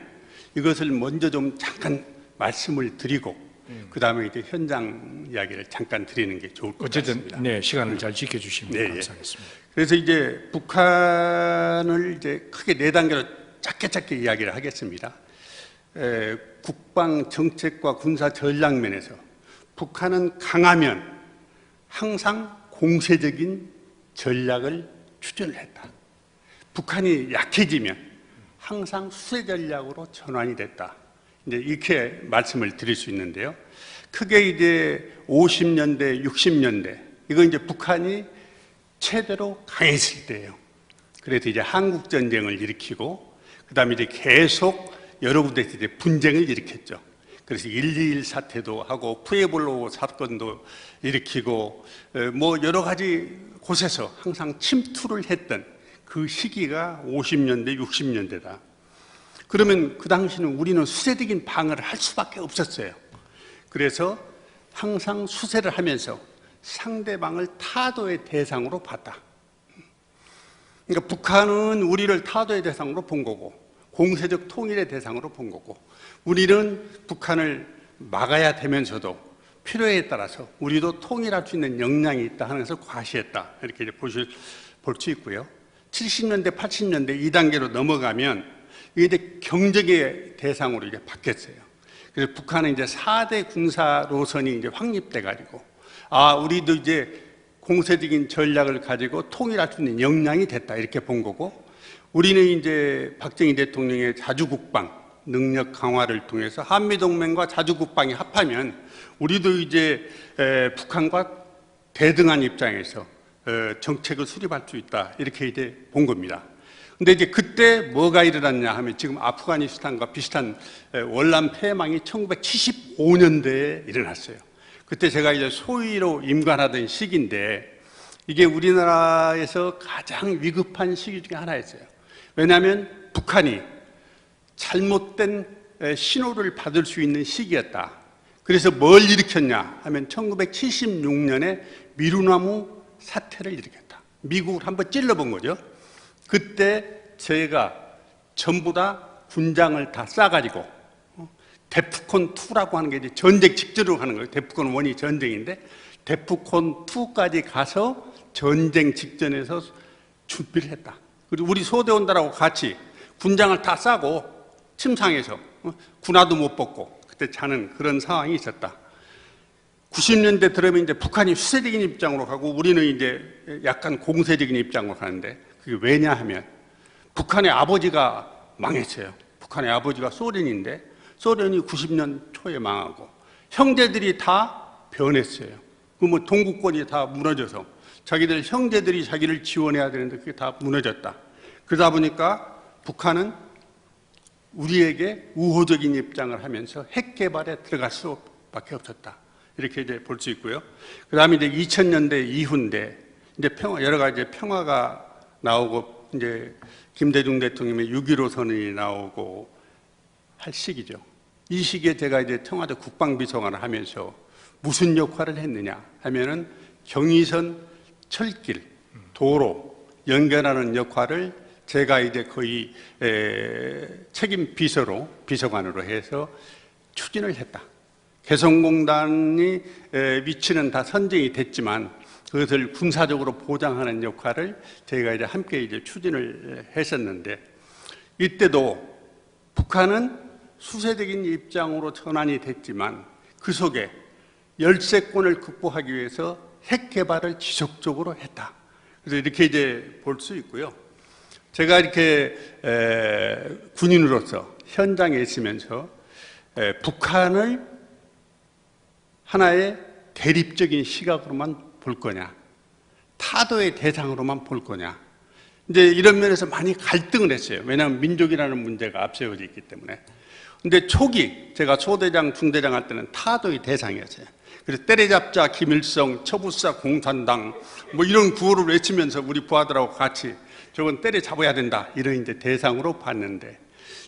이것을 먼저 좀 잠깐 말씀을 드리고 그 다음에 이제 현장 이야기를 잠깐 드리는 게 좋을 것 같습니다. 어쨌든 네, 시간을 잘 지켜주시면 네, 감사하겠습니다. 그래서 이제 북한을 이제 크게 4단계로 짧게 이야기를 하겠습니다. 국방 정책과 군사 전략 면에서 북한은 강하면 항상 공세적인 전략을 추진을 했다. 북한이 약해지면 항상 수세 전략으로 전환이 됐다. 이제 이렇게 말씀을 드릴 수 있는데요. 크게 이제 50년대, 60년대, 이거 이제 북한이 최대로 강했을 때예요. 그래서 이제 한국 전쟁을 일으키고, 그 다음에 이제 계속 여러 군데에서 이제 분쟁을 일으켰죠. 그래서 1.21 사태도 하고, 푸에볼로 사건도 일으키고, 여러 가지 곳에서 항상 침투를 했던 그 시기가 50년대, 60년대다. 그러면 그 당시는 우리는 수세적인 방어를 할 수밖에 없었어요. 그래서 항상 수세를 하면서 상대방을 타도의 대상으로 봤다. 그러니까 북한은 우리를 타도의 대상으로 본 거고, 공세적 통일의 대상으로 본 거고, 우리는 북한을 막아야 되면서도 필요에 따라서 우리도 통일할 수 있는 역량이 있다 하는 것을 과시했다. 이렇게 이제 볼 수 있고요. 70년대, 80년대 2단계로 넘어가면 이게 이제 경쟁의 대상으로 이제 바뀌었어요. 그래서 북한은 이제 4대 군사 노선이 이제 확립돼 가지고, 우리도 이제 공세적인 전략을 가지고 통일할 수 있는 역량이 됐다, 이렇게 본 거고, 우리는 이제 박정희 대통령의 자주국방 능력 강화를 통해서 한미동맹과 자주국방이 합하면 우리도 이제 북한과 대등한 입장에서 정책을 수립할 수 있다, 이렇게 이제 본 겁니다. 근데 이제 그때 뭐가 일어났냐 하면 지금 아프가니스탄과 비슷한 월남 폐해망이 1975년대에 일어났어요. 그때 제가 이제 소위로 임관하던 시기인데, 이게 우리나라에서 가장 위급한 시기 중에 하나였어요. 왜냐하면 북한이 잘못된 신호를 받을 수 있는 시기였다. 그래서 뭘 일으켰냐 하면 1976년에 미루나무 사태를 일으켰다. 미국을 한번 찔러본 거죠. 그때 저희가 전부 다 군장을 다 싸가지고 데프콘 2라고 하는 게 이제 전쟁 직전으로 하는 거예요. 데프콘 1이 전쟁인데 데프콘 2까지 가서 전쟁 직전에서 준비를 했다. 그리고 우리 소대원들하고 같이 군장을 다 싸고 침상에서 군화도 못 벗고 그때 자는 그런 상황이 있었다. 90년대 들어오면 이제 북한이 수세적인 입장으로 가고 우리는 이제 약간 공세적인 입장으로 가는데 그게 왜냐 하면 북한의 아버지가 망했어요. 북한의 아버지가 소련인데 소련이 90년 초에 망하고 형제들이 다 변했어요. 그 뭐 동구권이 다 무너져서 자기들 형제들이 자기를 지원해야 되는데 그게 다 무너졌다. 그러다 보니까 북한은 우리에게 우호적인 입장을 하면서 핵 개발에 들어갈 수밖에 없었다. 이렇게 이제 볼 수 있고요. 그 다음에 이제 2000년대 이후인데 이제 여러 가지 평화가 나오고 이제 김대중 대통령의 6.15 선언이 나오고 할 시기죠. 이 시기에 제가 이제 청와대 국방비서관을 하면서 무슨 역할을 했느냐 하면은 경의선 철길, 도로 연결하는 역할을 제가 이제 거의 책임 비서관으로 해서 추진을 했다. 개성공단이 위치는 다 선정이 됐지만 그것을 군사적으로 보장하는 역할을 저희가 이제 함께 이제 추진을 했었는데 이때도 북한은 수세적인 입장으로 전환이 됐지만 그 속에 열세권을 극복하기 위해서 핵 개발을 지속적으로 했다. 그래서 이렇게 이제 볼 수 있고요. 제가 이렇게 군인으로서 현장에 있으면서 북한을 하나의 대립적인 시각으로만 볼 거냐, 타도의 대상으로만 볼 거냐, 이제 이런 면에서 많이 갈등을 했어요. 왜냐하면 민족이라는 문제가 앞세워져 있기 때문에. 근데 초기 제가 소대장, 중대장 할 때는 타도의 대상이었어요. 그래서 때려잡자 김일성, 처부사 공산당 뭐 이런 구호를 외치면서 우리 부하들하고 같이 저건 때려잡아야 된다 이런 이제 대상으로 봤는데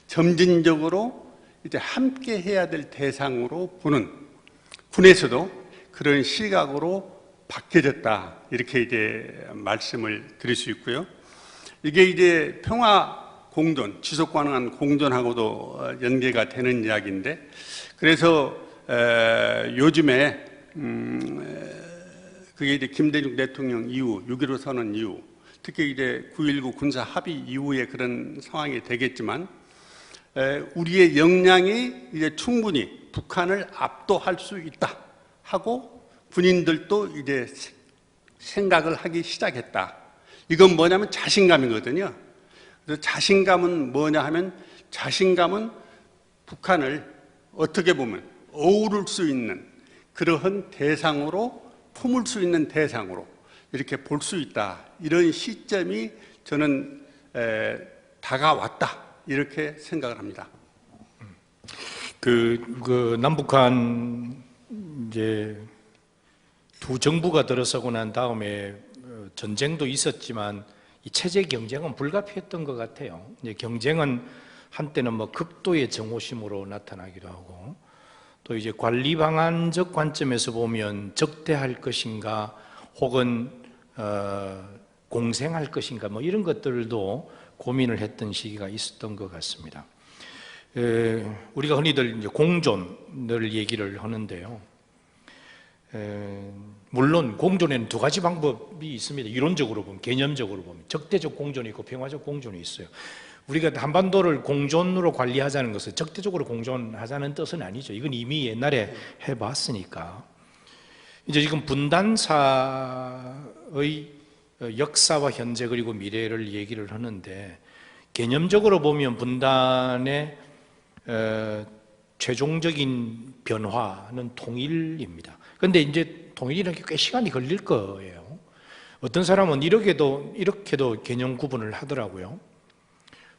점진적으로 이제 함께 해야 될 대상으로 보는 군에서도 그런 시각으로 바뀌어졌다 이렇게 이제 말씀을 드릴 수 있고요. 이게 이제 평화 공존, 지속 가능한 공존하고도 연계가 되는 이야기인데 그래서 요즘에 그게 이제 김대중 대통령 이후, 6.15 선언 이후, 특히 이제 9.19 군사 합의 이후에 그런 상황이 되겠지만 우리의 역량이 이제 충분히 북한을 압도할 수 있다 하고 군인들도 이제 생각을 하기 시작했다. 이건 뭐냐면 자신감이거든요. 그래서 자신감은 뭐냐 하면 자신감은 북한을 어떻게 보면 어우를 수 있는 그러한 대상으로 품을 수 있는 대상으로 이렇게 볼 수 있다. 이런 시점이 저는 다가왔다. 이렇게 생각을 합니다. 그 남북한 이제 두 정부가 들어서고 난 다음에 전쟁도 있었지만 이 체제 경쟁은 불가피했던 것 같아요. 이제 경쟁은 한때는 뭐 극도의 정오심으로 나타나기도 하고 또 이제 관리 방안적 관점에서 보면 적대할 것인가 혹은 공생할 것인가 뭐 이런 것들도 고민을 했던 시기가 있었던 것 같습니다. 우리가 흔히들 이제 공존을 얘기를 하는데요. 물론 공존에는 두 가지 방법이 있습니다. 이론적으로 보면, 개념적으로 보면 적대적 공존이 있고 평화적 공존이 있어요. 우리가 한반도를 공존으로 관리하자는 것은 적대적으로 공존하자는 뜻은 아니죠. 이건 이미 옛날에 해봤으니까. 이제 지금 분단사의 역사와 현재 그리고 미래를 얘기를 하는데 개념적으로 보면 분단의 최종적인 변화는 통일입니다. 그런데 이제 통일이라는 게 꽤 시간이 걸릴 거예요. 어떤 사람은 이렇게도 개념 구분을 하더라고요.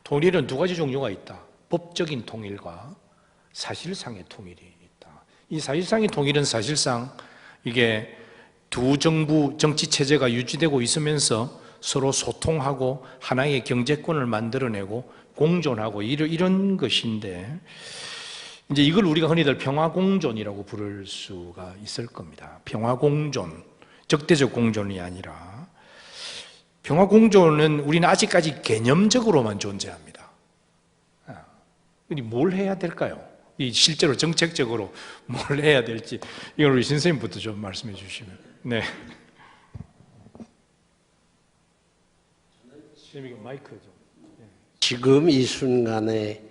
통일은 두 가지 종류가 있다. 법적인 통일과 사실상의 통일이 있다. 이 사실상의 통일은 사실상 이게 두 정부 정치 체제가 유지되고 있으면서 서로 소통하고 하나의 경제권을 만들어내고 공존하고 이런 것인데 이제 이걸 우리가 흔히들 평화공존이라고 부를 수가 있을 겁니다. 평화공존, 적대적 공존이 아니라 평화공존은 우리는 아직까지 개념적으로만 존재합니다. 뭘 해야 될까요? 이 실제로 정책적으로 뭘 해야 될지 이걸 우리 선생님부터 좀 말씀해 주시면. 네. 선생님 마이크 좀. 지금 이 순간에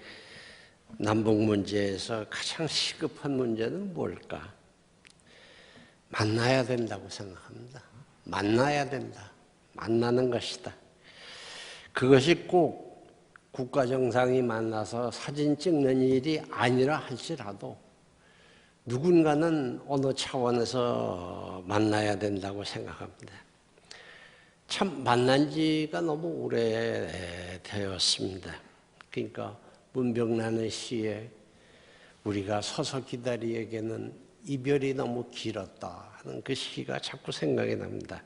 남북 문제에서 가장 시급한 문제는 뭘까? 만나야 된다고 생각합니다. 만나야 된다. 만나는 것이다. 그것이 꼭 국가 정상이 만나서 사진 찍는 일이 아니라 할지라도 누군가는 어느 차원에서 만나야 된다고 생각합니다. 참 만난 지가 너무 오래되었습니다. 그러니까 문병란의 시에 우리가 서서 기다리에게는 이별이 너무 길었다 하는 그 시가 자꾸 생각이 납니다.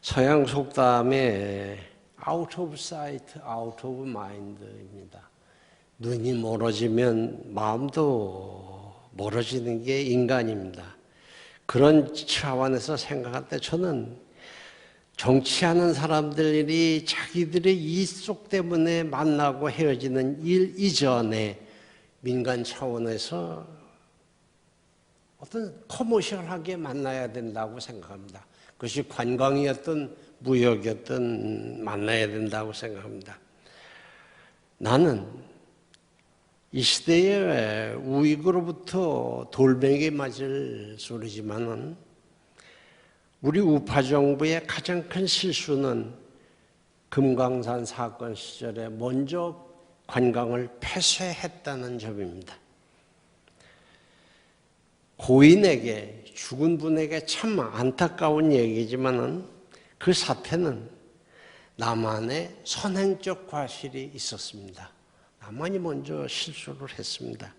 서양 속담에 out of sight, out of mind입니다. 눈이 멀어지면 마음도 멀어지는 게 인간입니다. 그런 차원에서 생각할 때 저는 정치하는 사람들이 자기들의 이익 때문에 만나고 헤어지는 일 이전에 민간 차원에서 어떤 커머셜하게 만나야 된다고 생각합니다. 그것이 관광이었든 무역이었든 만나야 된다고 생각합니다. 나는 이 시대에 우익으로부터 돌멩이 맞을 소리지만은 우리 우파 정부의 가장 큰 실수는 금강산 사건 시절에 먼저 관광을 폐쇄했다는 점입니다. 고인에게, 죽은 분에게 참 안타까운 얘기지만은 그 사태는 남한의 선행적 과실이 있었습니다. 남한이 먼저 실수를 했습니다.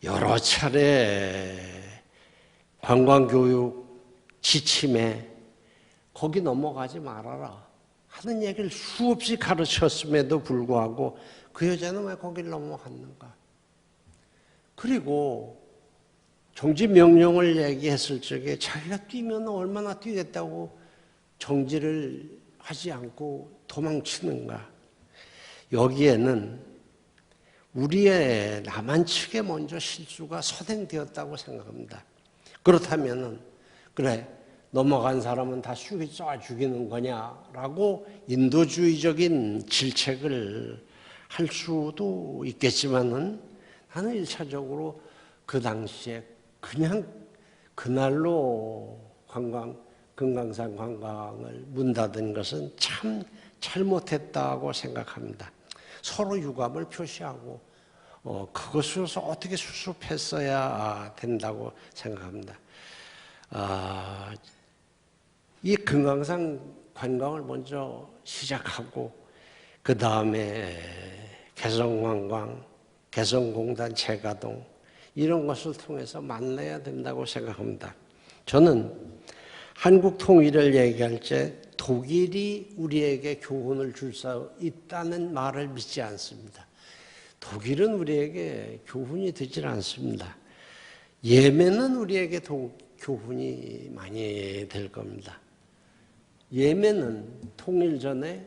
여러 차례 관광교육 지침에 거기 넘어가지 말아라 하는 얘기를 수없이 가르쳤음에도 불구하고 그 여자는 왜 거길 넘어갔는가? 그리고 정지 명령을 얘기했을 적에 자기가 뛰면 얼마나 뛰겠다고 정지를 하지 않고 도망치는가? 여기에는 우리의 남한 측에 먼저 실수가 선행되었다고 생각합니다. 그렇다면은 그래, 넘어간 사람은 다 쏴 죽이는 거냐라고 인도주의적인 질책을 할 수도 있겠지만은 나는 일차적으로 그 당시에 그냥 그날로 금강산 관광을 문 닫은 것은 참 잘못했다고 생각합니다. 서로 유감을 표시하고 그것으로서 어떻게 수습했어야 된다고 생각합니다. 이 금강산 관광을 먼저 시작하고 그 다음에 개성관광, 개성공단 재가동 이런 것을 통해서 만나야 된다고 생각합니다. 저는 한국 통일을 얘기할 때 독일이 우리에게 교훈을 줄 수 있다는 말을 믿지 않습니다. 독일은 우리에게 교훈이 되질 않습니다. 예멘은 우리에게 교훈이 많이 될 겁니다. 예멘은 통일 전에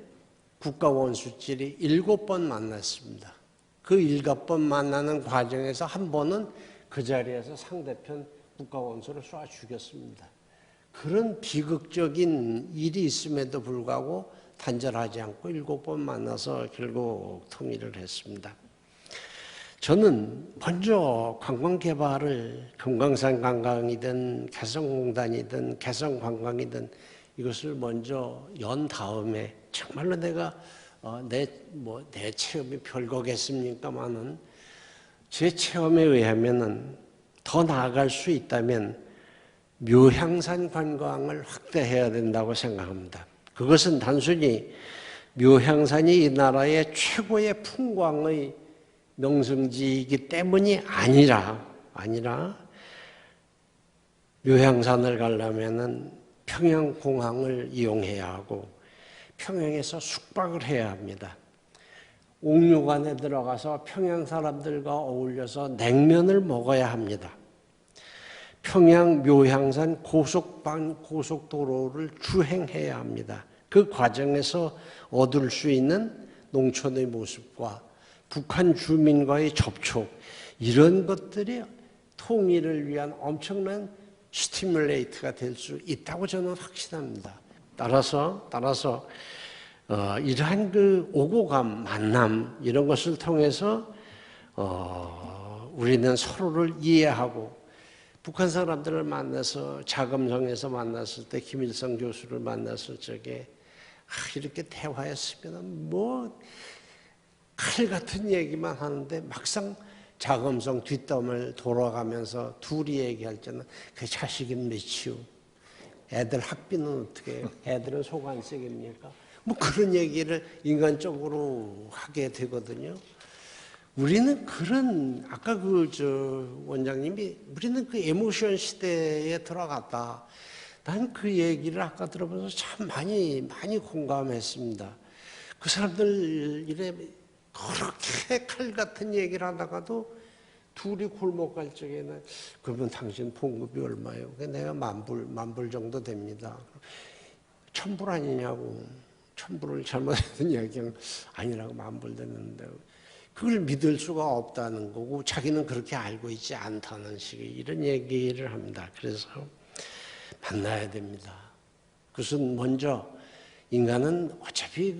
국가 원수끼리 7번 만났습니다. 그 7번 만나는 과정에서 한 번은 그 자리에서 상대편 국가 원수를 쏴 죽였습니다. 그런 비극적인 일이 있음에도 불구하고 단절하지 않고 7번 만나서 결국 통일을 했습니다. 저는 먼저 관광 개발을 금강산 관광이든 개성공단이든 개성관광이든 이것을 먼저 연 다음에 정말로 내가 내 체험이 별거겠습니까마는 제 체험에 의하면은 더 나아갈 수 있다면 묘향산 관광을 확대해야 된다고 생각합니다. 그것은 단순히 묘향산이 이 나라의 최고의 풍광의 명승지이기 때문이 아니라 묘향산을 가려면은 평양공항을 이용해야 하고 평양에서 숙박을 해야 합니다. 옥류관에 들어가서 평양 사람들과 어울려서 냉면을 먹어야 합니다. 평양 묘향산 고속도로를 주행해야 합니다. 그 과정에서 얻을 수 있는 농촌의 모습과 북한 주민과의 접촉 이런 것들이 통일을 위한 엄청난 스티뮬레이트가 될 수 있다고 저는 확신합니다. 따라서 이러한 그 오고 간 만남 이런 것을 통해서 우리는 서로를 이해하고 북한 사람들을 만나서 자금성에서 만났을 때 김일성 교수를 만났을 적에 이렇게 대화했으면 뭐 칼 같은 얘기만 하는데 막상 자금성 뒷담을 돌아가면서 둘이 얘기할 때는 그 자식은 몇이오? 애들 학비는 어떻게 해요? 애들은 속 안 쓰겠습니까? 뭐 그런 얘기를 인간적으로 하게 되거든요. 우리는 그런 아까 원장님이 우리는 그 에모션 시대에 들어갔다. 난 그 얘기를 아까 들어보면서 참 많이 공감했습니다. 그 사람들 이래 그렇게 칼 같은 얘기를 하다가도 둘이 골목 갈 적에는 그러면 당신 봉급이 얼마예요? 내가 만불 정도 됩니다. 1000불 아니냐고. 1000불을 잘못했던 이야기는 아니라고 만불 됐는데 그걸 믿을 수가 없다는 거고 자기는 그렇게 알고 있지 않다는 식의 이런 얘기를 합니다. 그래서 만나야 됩니다. 그것은 먼저 인간은 어차피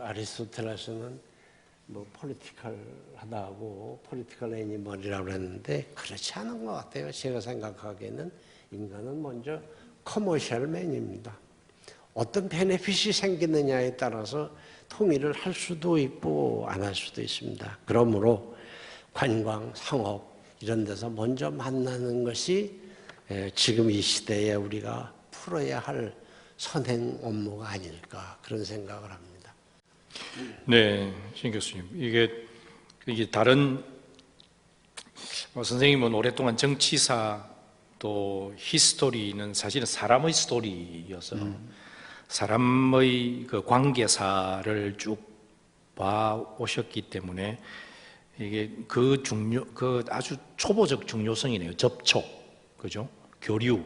아리스토텔레스는 뭐 폴리티컬하다고 폴리티컬 애니멀이라고 그랬는데 그렇지 않은 것 같아요. 제가 생각하기에는 인간은 먼저 커머셜맨입니다. 어떤 베네핏이 생기느냐에 따라서 통일을 할 수도 있고 안 할 수도 있습니다. 그러므로 관광, 상업 이런 데서 먼저 만나는 것이 지금 이 시대에 우리가 풀어야 할 선행 업무가 아닐까 그런 생각을 합니다. 네, 신 교수님. 이게 다른 선생님은 오랫동안 정치사 또 히스토리는 사실은 사람의 스토리여서 사람의 그 관계사를 쭉 봐 오셨기 때문에 이게 그 아주 초보적 중요성이네요. 접촉, 그죠? 교류,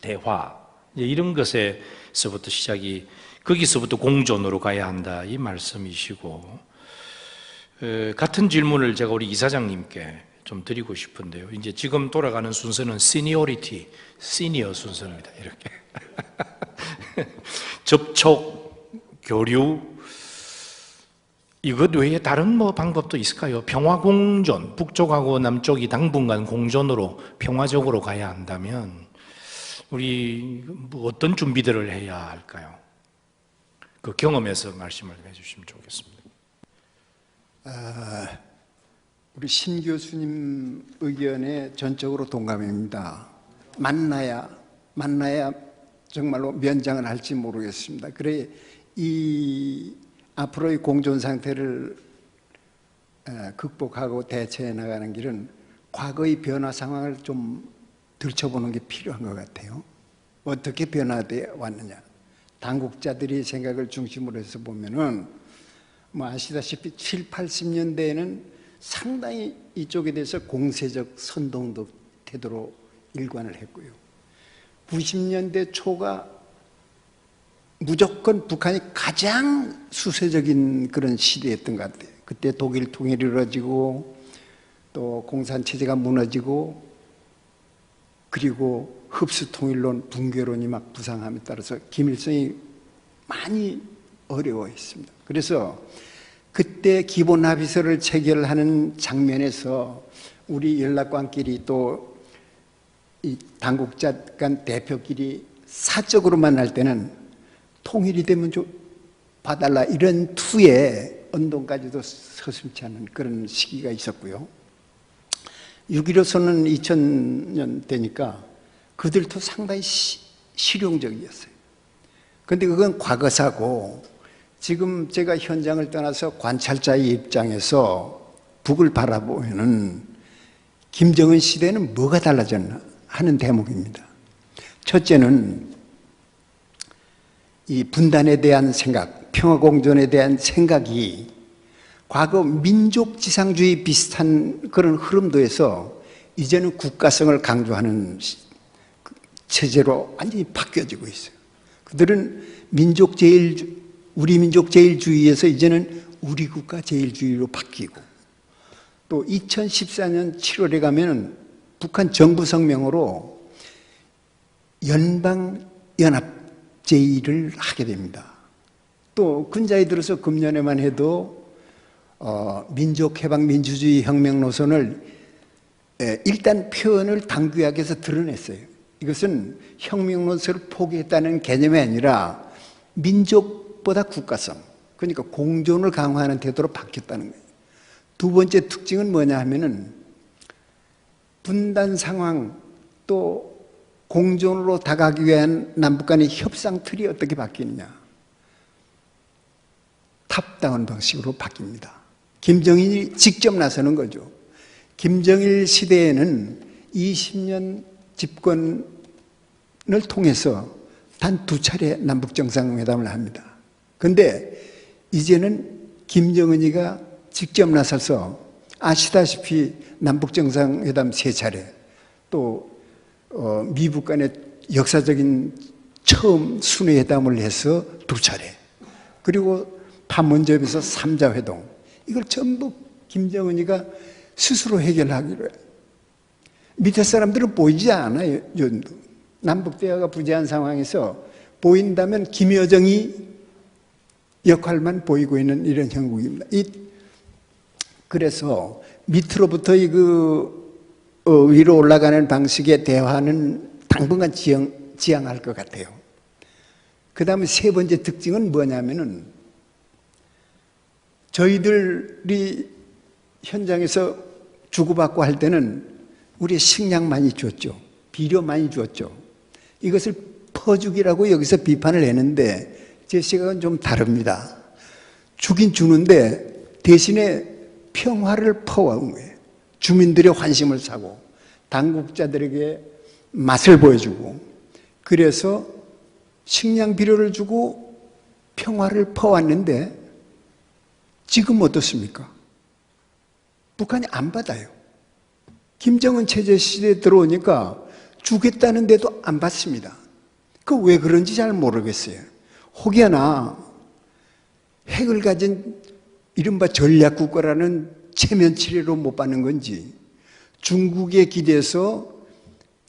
대화 이런 것에서부터 시작이. 거기서부터 공존으로 가야 한다 이 말씀이시고 같은 질문을 제가 우리 이사장님께 좀 드리고 싶은데요. 이제 지금 돌아가는 순서는 시니어리티, 시니어 순서입니다. 이렇게 접촉, 교류 이것 외에 다른 뭐 방법도 있을까요? 평화 공존, 북쪽하고 남쪽이 당분간 공존으로 평화적으로 가야 한다면 우리 뭐 어떤 준비들을 해야 할까요? 그 경험에서 말씀을 해주시면 좋겠습니다. 우리 신 교수님 의견에 전적으로 동감입니다. 만나야 정말로 면장을 할지 모르겠습니다. 그래 이 앞으로의 공존 상태를 극복하고 대처해 나가는 길은 과거의 변화 상황을 좀 들춰보는 게 필요한 것 같아요. 어떻게 변화되어 왔느냐. 당국자들이 생각을 중심으로 해서 보면은 뭐 아시다시피 7, 80년대에는 상당히 이쪽에 대해서 공세적 선동적 태도로 일관을 했고요. 90년대 초가 무조건 북한이 가장 수세적인 그런 시대였던 것 같아요. 그때 독일 통일이 이루어지고 또 공산체제가 무너지고 그리고 흡수통일론, 붕괴론이 막 부상함에 따라서 김일성이 많이 어려워했습니다. 그래서 그때 기본합의서를 체결하는 장면에서 우리 연락관끼리 또 이 당국자 간 대표끼리 사적으로 만날 때는 통일이 되면 좀 봐달라 이런 투의 언동까지도 서슴지 않은 그런 시기가 있었고요. 6.15선언 2000년 되니까 그들도 상당히 실용적이었어요. 그런데 그건 과거사고 지금 제가 현장을 떠나서 관찰자의 입장에서 북을 바라보면은 김정은 시대는 뭐가 달라졌나 하는 대목입니다. 첫째는 이 분단에 대한 생각, 평화공존에 대한 생각이 과거 민족지상주의 비슷한 그런 흐름도에서 이제는 국가성을 강조하는 체제로 완전히 바뀌어지고 있어요. 그들은 우리 민족 제일주의에서 이제는 우리 국가 제일주의로 바뀌고 또 2014년 7월에 가면 북한 정부 성명으로 연방연합제의를 하게 됩니다. 또 근자에 들어서 금년에만 해도 민족해방민주주의 혁명 노선을 일단 표현을 당규약에서 드러냈어요. 이것은 혁명 노선을 포기했다는 개념이 아니라 민족보다 국가성, 그러니까 공존을 강화하는 태도로 바뀌었다는 거예요. 두 번째 특징은 뭐냐 하면은 분단 상황 또 공존으로 다가가기 위한 남북 간의 협상 틀이 어떻게 바뀌느냐. 탑다운 방식으로 바뀝니다. 김정일이 직접 나서는 거죠. 김정일 시대에는 20년 집권을 통해서 단 2차례 남북 정상회담을 합니다. 그런데 이제는 김정은이가 직접 나서서 아시다시피 남북 정상회담 3차례, 또 미북 간의 역사적인 처음 순회회담을 해서 2차례, 그리고 판문점에서 3자 회동, 이걸 전부 김정은이가 스스로 해결하기로 해요. 밑에 사람들은 보이지 않아요. 남북 대화가 부재한 상황에서 보인다면 김여정이 역할만 보이고 있는 이런 형국입니다. 그래서 밑으로부터 위로 올라가는 방식의 대화는 당분간 지향할 것 같아요. 그 다음에 세 번째 특징은 뭐냐면은 저희들이 현장에서 주고받고 할 때는 우리 식량 많이 줬죠. 비료 많이 줬죠. 이것을 퍼주기라고 여기서 비판을 했는데 제 시각은 좀 다릅니다. 주긴 주는데 대신에 평화를 퍼온 거예요. 주민들의 환심을 사고 당국자들에게 맛을 보여주고, 그래서 식량 비료를 주고 평화를 퍼왔는데 지금 어떻습니까? 북한이 안 받아요. 김정은 체제 시대에 들어오니까 주겠다는데도 안 받습니다. 그 왜 그런지 잘 모르겠어요. 혹여나 핵을 가진 이른바 전략국가라는 체면치레로 못 받는 건지, 중국에 기대서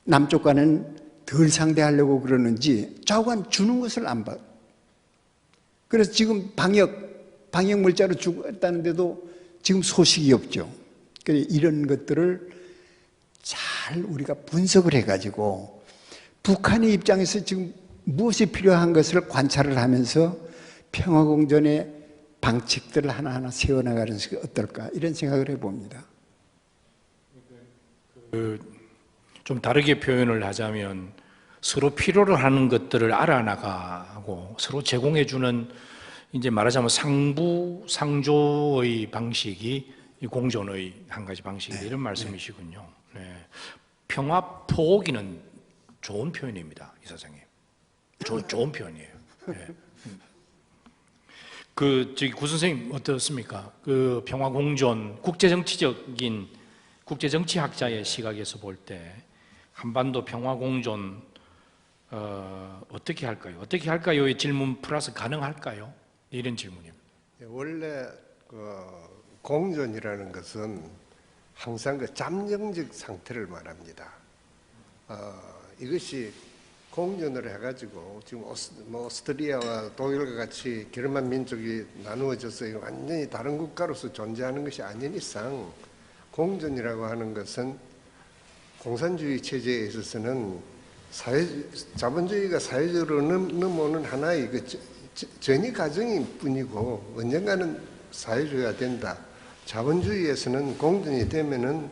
남쪽과는 덜 상대하려고 그러는지 좌우간 주는 것을 안 받아요. 그래서 지금 방역 물자로 주겠다는데도 지금 소식이 없죠. 그래서 이런 것들을 잘 우리가 분석을 해가지고 북한의 입장에서 지금 무엇이 필요한 것을 관찰을 하면서 평화공존의 방책들을 하나하나 세워나가는 것이 어떨까, 이런 생각을 해봅니다. 좀 다르게 표현을 하자면 서로 필요로 하는 것들을 알아나가고 서로 제공해주는, 이제 말하자면 상조의 방식이 이 공존의 한 가지 방식이다, 이런 말씀이시군요. 네. 평화 포기는 좋은 표현입니다, 이사장님. 좋은 표현이에요. 네. 구 선생님 어떻습니까? 평화 공존, 국제정치학자의 시각에서 볼 때 한반도 평화 공존 어떻게 할까요? 어떻게 할까요?의 질문 플러스 가능할까요? 이런 질문입니다. 원래 공존이라는 것은 항상 잠정적 상태를 말합니다. 이것이 공존을 해가지고 지금 오스트리아와 독일과 같이 게르만 민족이 나누어져서 완전히 다른 국가로서 존재하는 것이 아닌 이상, 공존이라고 하는 것은 공산주의 체제에 있어서는 자본주의가 사회적으로 넘어오는 하나의 전이 과정일 뿐이고, 언젠가는 사회주의가 된다. 자본주의에서는 공존이 되면은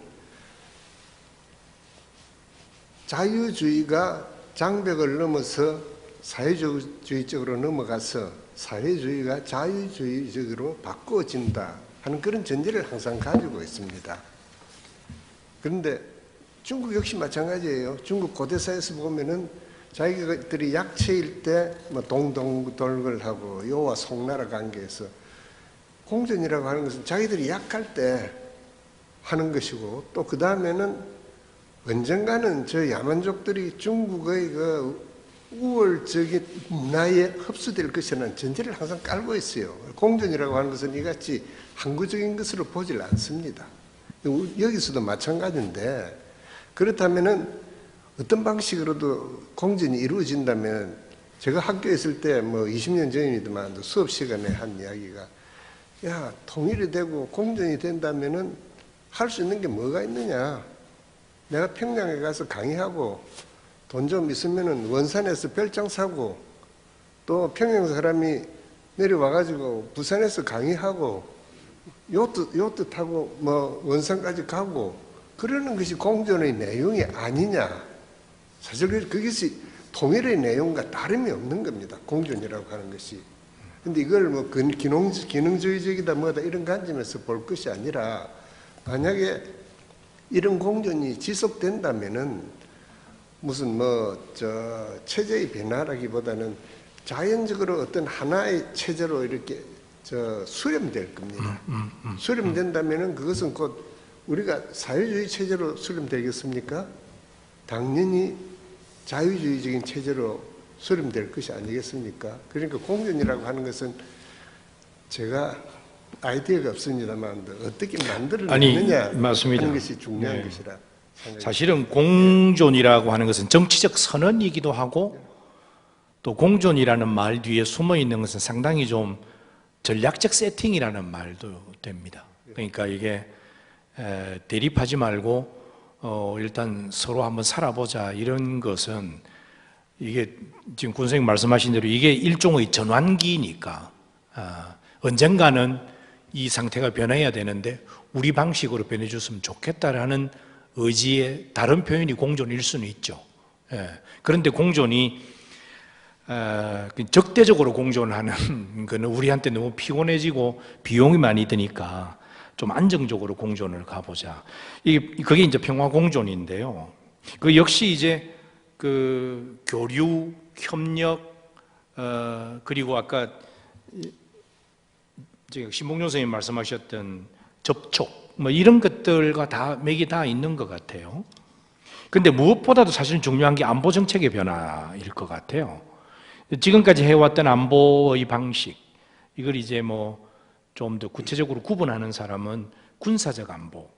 자유주의가 장벽을 넘어서 사회주의적으로 넘어가서 사회주의가 자유주의적으로 바꿔진다 하는 그런 전제를 항상 가지고 있습니다. 그런데 중국 역시 마찬가지예요. 중국 고대사에서 보면은 자기들이 약체일 때 동동돌걸 하고 요와 송나라 관계에서 공존이라고 하는 것은 자기들이 약할 때 하는 것이고, 또 그 다음에는 언젠가는 저 야만족들이 중국의 우월적인 문화에 흡수될 것이라는 전제를 항상 깔고 있어요. 공존이라고 하는 것은 이같이 항구적인 것으로 보질 않습니다. 여기서도 마찬가지인데, 그렇다면은 어떤 방식으로도 공전이 이루어진다면, 제가 학교에 있을 때 뭐 20년 전이더만 수업 시간에 한 이야기가, 야, 통일이 되고 공전이 된다면은 할 수 있는 게 뭐가 있느냐. 내가 평양에 가서 강의하고 돈 좀 있으면은 원산에서 별장 사고, 또 평양 사람이 내려와가지고 부산에서 강의하고 요트 타고 뭐 원산까지 가고 그러는 것이 공존의 내용이 아니냐. 사실 그것이 통일의 내용과 다름이 없는 겁니다. 공존이라고 하는 것이. 근데 이걸 뭐 기능주의적이다 뭐다 이런 관점에서 볼 것이 아니라, 만약에 이런 공존이 지속된다면은 무슨 체제의 변화라기보다는 자연적으로 어떤 하나의 체제로 이렇게 수렴될 겁니다. 수렴된다면은 그것은 곧 우리가 사회주의 체제로 수렴되겠습니까? 당연히 자유주의적인 체제로 수렴될 것이 아니겠습니까? 그러니까 공존이라고 하는 것은 제가 아이디어가 없습니다만 어떻게 만들어내느냐 맞습니다. 하는 것이 중요한 네. 것이라 생각합니다. 사실은 공존이라고 하는 것은 정치적 선언이기도 하고, 또 공존이라는 말 뒤에 숨어 있는 것은 상당히 좀 전략적 세팅이라는 말도 됩니다. 그러니까 이게 대립하지 말고 일단 서로 한번 살아보자, 이런 것은 이게 지금 군 선생님 말씀하신 대로 이게 일종의 전환기니까 언젠가는 이 상태가 변해야 되는데 우리 방식으로 변해줬으면 좋겠다라는 의지의 다른 표현이 공존일 수는 있죠. 그런데 공존이 적대적으로 공존하는 거는 우리한테 너무 피곤해지고 비용이 많이 드니까 좀 안정적으로 공존을 가보자. 그게 이제 평화 공존인데요. 그 역시 이제 그 교류, 협력, 그리고 아까 신봉용 선생님 말씀하셨던 접촉, 뭐 이런 것들과 다 맥이 다 있는 것 같아요. 근데 무엇보다도 사실 중요한 게 안보 정책의 변화일 것 같아요. 지금까지 해왔던 안보의 방식, 이걸 이제 뭐 좀 더 구체적으로 구분하는 사람은 군사적 안보,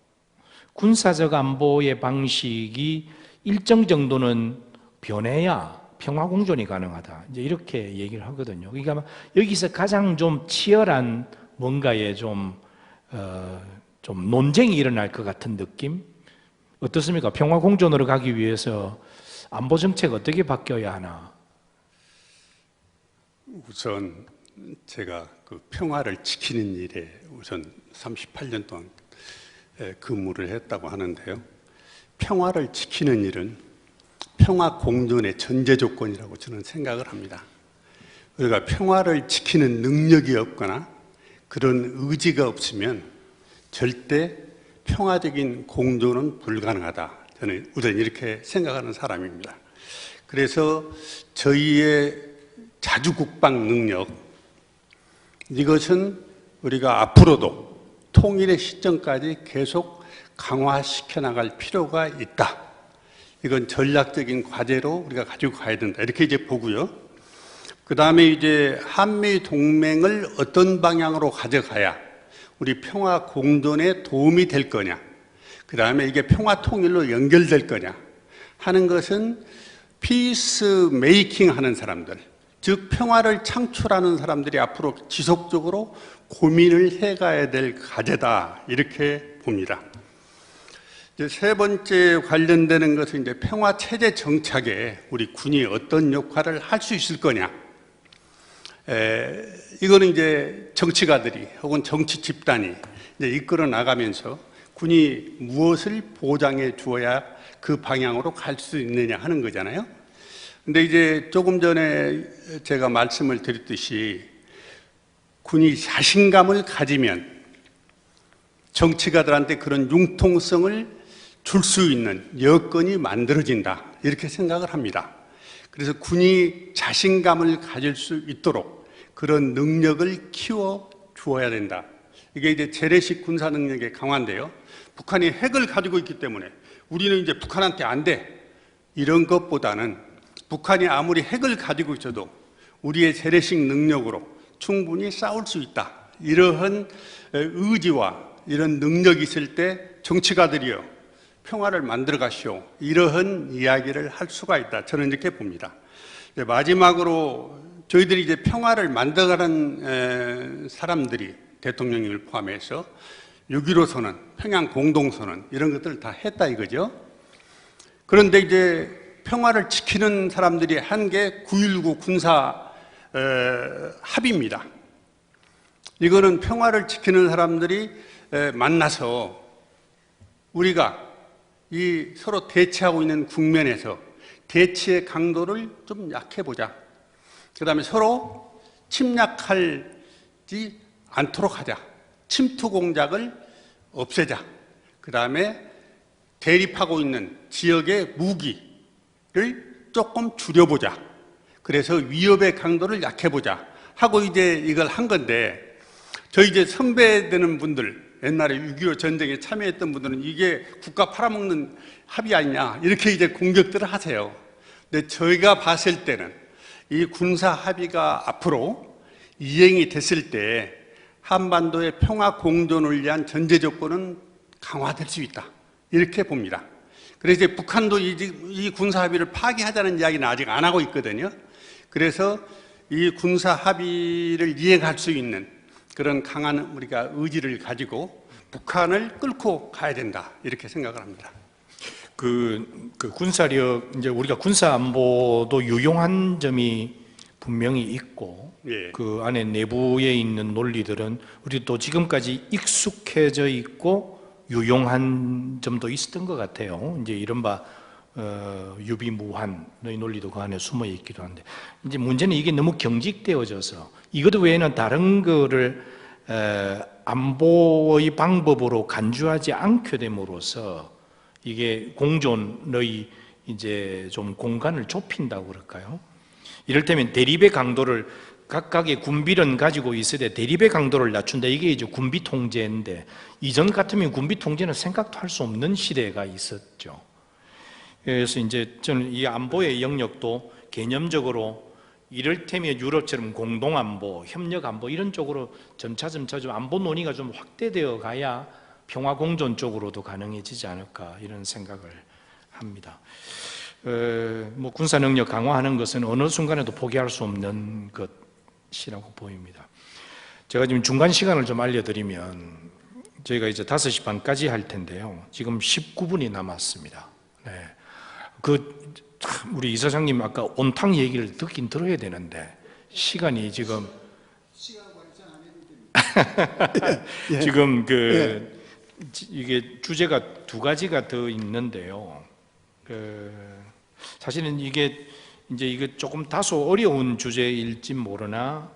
군사적 안보의 방식이 일정 정도는 변해야 평화 공존이 가능하다, 이제 이렇게 얘기를 하거든요. 그러니까 여기서 가장 좀 치열한 뭔가에 좀 논쟁이 일어날 것 같은 느낌? 어떻습니까? 평화 공존으로 가기 위해서 안보 정책 어떻게 바뀌어야 하나? 우선 제가 그 평화를 지키는 일에 우선 38년 동안 근무를 했다고 하는데요. 평화를 지키는 일은 평화 공존의 전제 조건이라고 저는 생각을 합니다. 우리가 평화를 지키는 능력이 없거나 그런 의지가 없으면 절대 평화적인 공존은 불가능하다. 저는 우선 이렇게 생각하는 사람입니다. 그래서 저희의 자주국방 능력, 이것은 우리가 앞으로도 통일의 시점까지 계속 강화시켜 나갈 필요가 있다. 이건 전략적인 과제로 우리가 가지고 가야 된다. 이렇게 이제 보고요. 그 다음에 이제 한미 동맹을 어떤 방향으로 가져가야 우리 평화 공존에 도움이 될 거냐, 그 다음에 이게 평화 통일로 연결될 거냐 하는 것은 피스 메이킹 하는 사람들, 즉 평화를 창출하는 사람들이 앞으로 지속적으로 고민을 해가야 될 과제다, 이렇게 봅니다. 이제 세 번째 관련되는 것은 이제 평화 체제 정착에 우리 군이 어떤 역할을 할 수 있을 거냐. 이거는 이제 정치가들이 혹은 정치 집단이 이제 이끌어 나가면서 군이 무엇을 보장해 주어야 그 방향으로 갈 수 있느냐 하는 거잖아요. 근데 이제 조금 전에 제가 말씀을 드렸듯이 군이 자신감을 가지면 정치가들한테 그런 융통성을 줄 수 있는 여건이 만들어진다, 이렇게 생각을 합니다. 그래서 군이 자신감을 가질 수 있도록 그런 능력을 키워 주어야 된다. 이게 이제 재래식 군사 능력의 강화인데요. 북한이 핵을 가지고 있기 때문에 우리는 이제 북한한테 안 돼, 이런 것보다는 북한이 아무리 핵을 가지고 있어도 우리의 재래식 능력으로 충분히 싸울 수 있다, 이러한 의지와 이런 능력이 있을 때 정치가들이요, 평화를 만들어 가시오, 이러한 이야기를 할 수가 있다. 저는 이렇게 봅니다. 마지막으로 저희들이 이제 평화를 만들어가는 사람들이, 대통령님을 포함해서 6.15 선언, 평양 공동선언 이런 것들을 다 했다 이거죠. 그런데 이제 평화를 지키는 사람들이 한 게 9.19 군사 합의입니다. 이거는 평화를 지키는 사람들이 만나서 우리가 이 서로 대치하고 있는 국면에서 대치의 강도를 좀 약해보자. 그 다음에 서로 침략하지 않도록 하자. 침투 공작을 없애자. 그 다음에 대립하고 있는 지역의 무기를 조금 줄여보자. 그래서 위협의 강도를 약해보자 하고 이제 이걸 한 건데, 저희 이제 선배되는 분들, 옛날에 6.25 전쟁에 참여했던 분들은 이게 국가 팔아먹는 합의 아니냐 이렇게 이제 공격들을 하세요. 근데 저희가 봤을 때는 이 군사 합의가 앞으로 이행이 됐을 때 한반도의 평화 공존을 위한 전제 조건은 강화될 수 있다, 이렇게 봅니다. 그래서 이제 북한도 이 군사 합의를 파기하자는 이야기는 아직 안 하고 있거든요. 그래서 이 군사 합의를 이행할 수 있는 그런 강한 우리가 의지를 가지고 북한을 끌고 가야 된다, 이렇게 생각을 합니다. 그 군사력, 이제 우리가 군사 안보도 유용한 점이 분명히 있고, 예. 그 안에 내부에 있는 논리들은 우리도 지금까지 익숙해져 있고 유용한 점도 있었던 것 같아요. 이제 이른바 유비무환의 논리도 그 안에 숨어 있기도 한데, 이제 문제는 이게 너무 경직되어져서 이것 외에는 다른 거를 안보의 방법으로 간주하지 않게 됨으로써 이게 공존의 이제 좀 공간을 좁힌다고 그럴까요? 이를테면 대립의 강도를 각각의 군비는 가지고 있어야 돼. 대립의 강도를 낮춘다. 이게 이제 군비 통제인데, 이전 같으면 군비 통제는 생각도 할 수 없는 시대가 있었죠. 그래서 이제 저는 이 안보의 영역도 개념적으로 이를테면 유럽처럼 공동안보, 협력안보 이런 쪽으로 점차 좀 안보 논의가 좀 확대되어 가야 평화 공존 쪽으로도 가능해지지 않을까, 이런 생각을 합니다. 뭐 군사 능력 강화하는 것은 어느 순간에도 포기할 수 없는 것이라고 보입니다. 제가 지금 중간 시간을 좀 알려드리면, 저희가 이제 5시 반까지 할 텐데요. 지금 19분이 남았습니다. 네. 우리 이사장님 아까 온탕 얘기를 듣긴 들어야 되는데 시간이 지금 지금 이게 주제가 2가지가 더 있는데요. 사실은 이게 조금 다소 어려운 주제일지 모르나,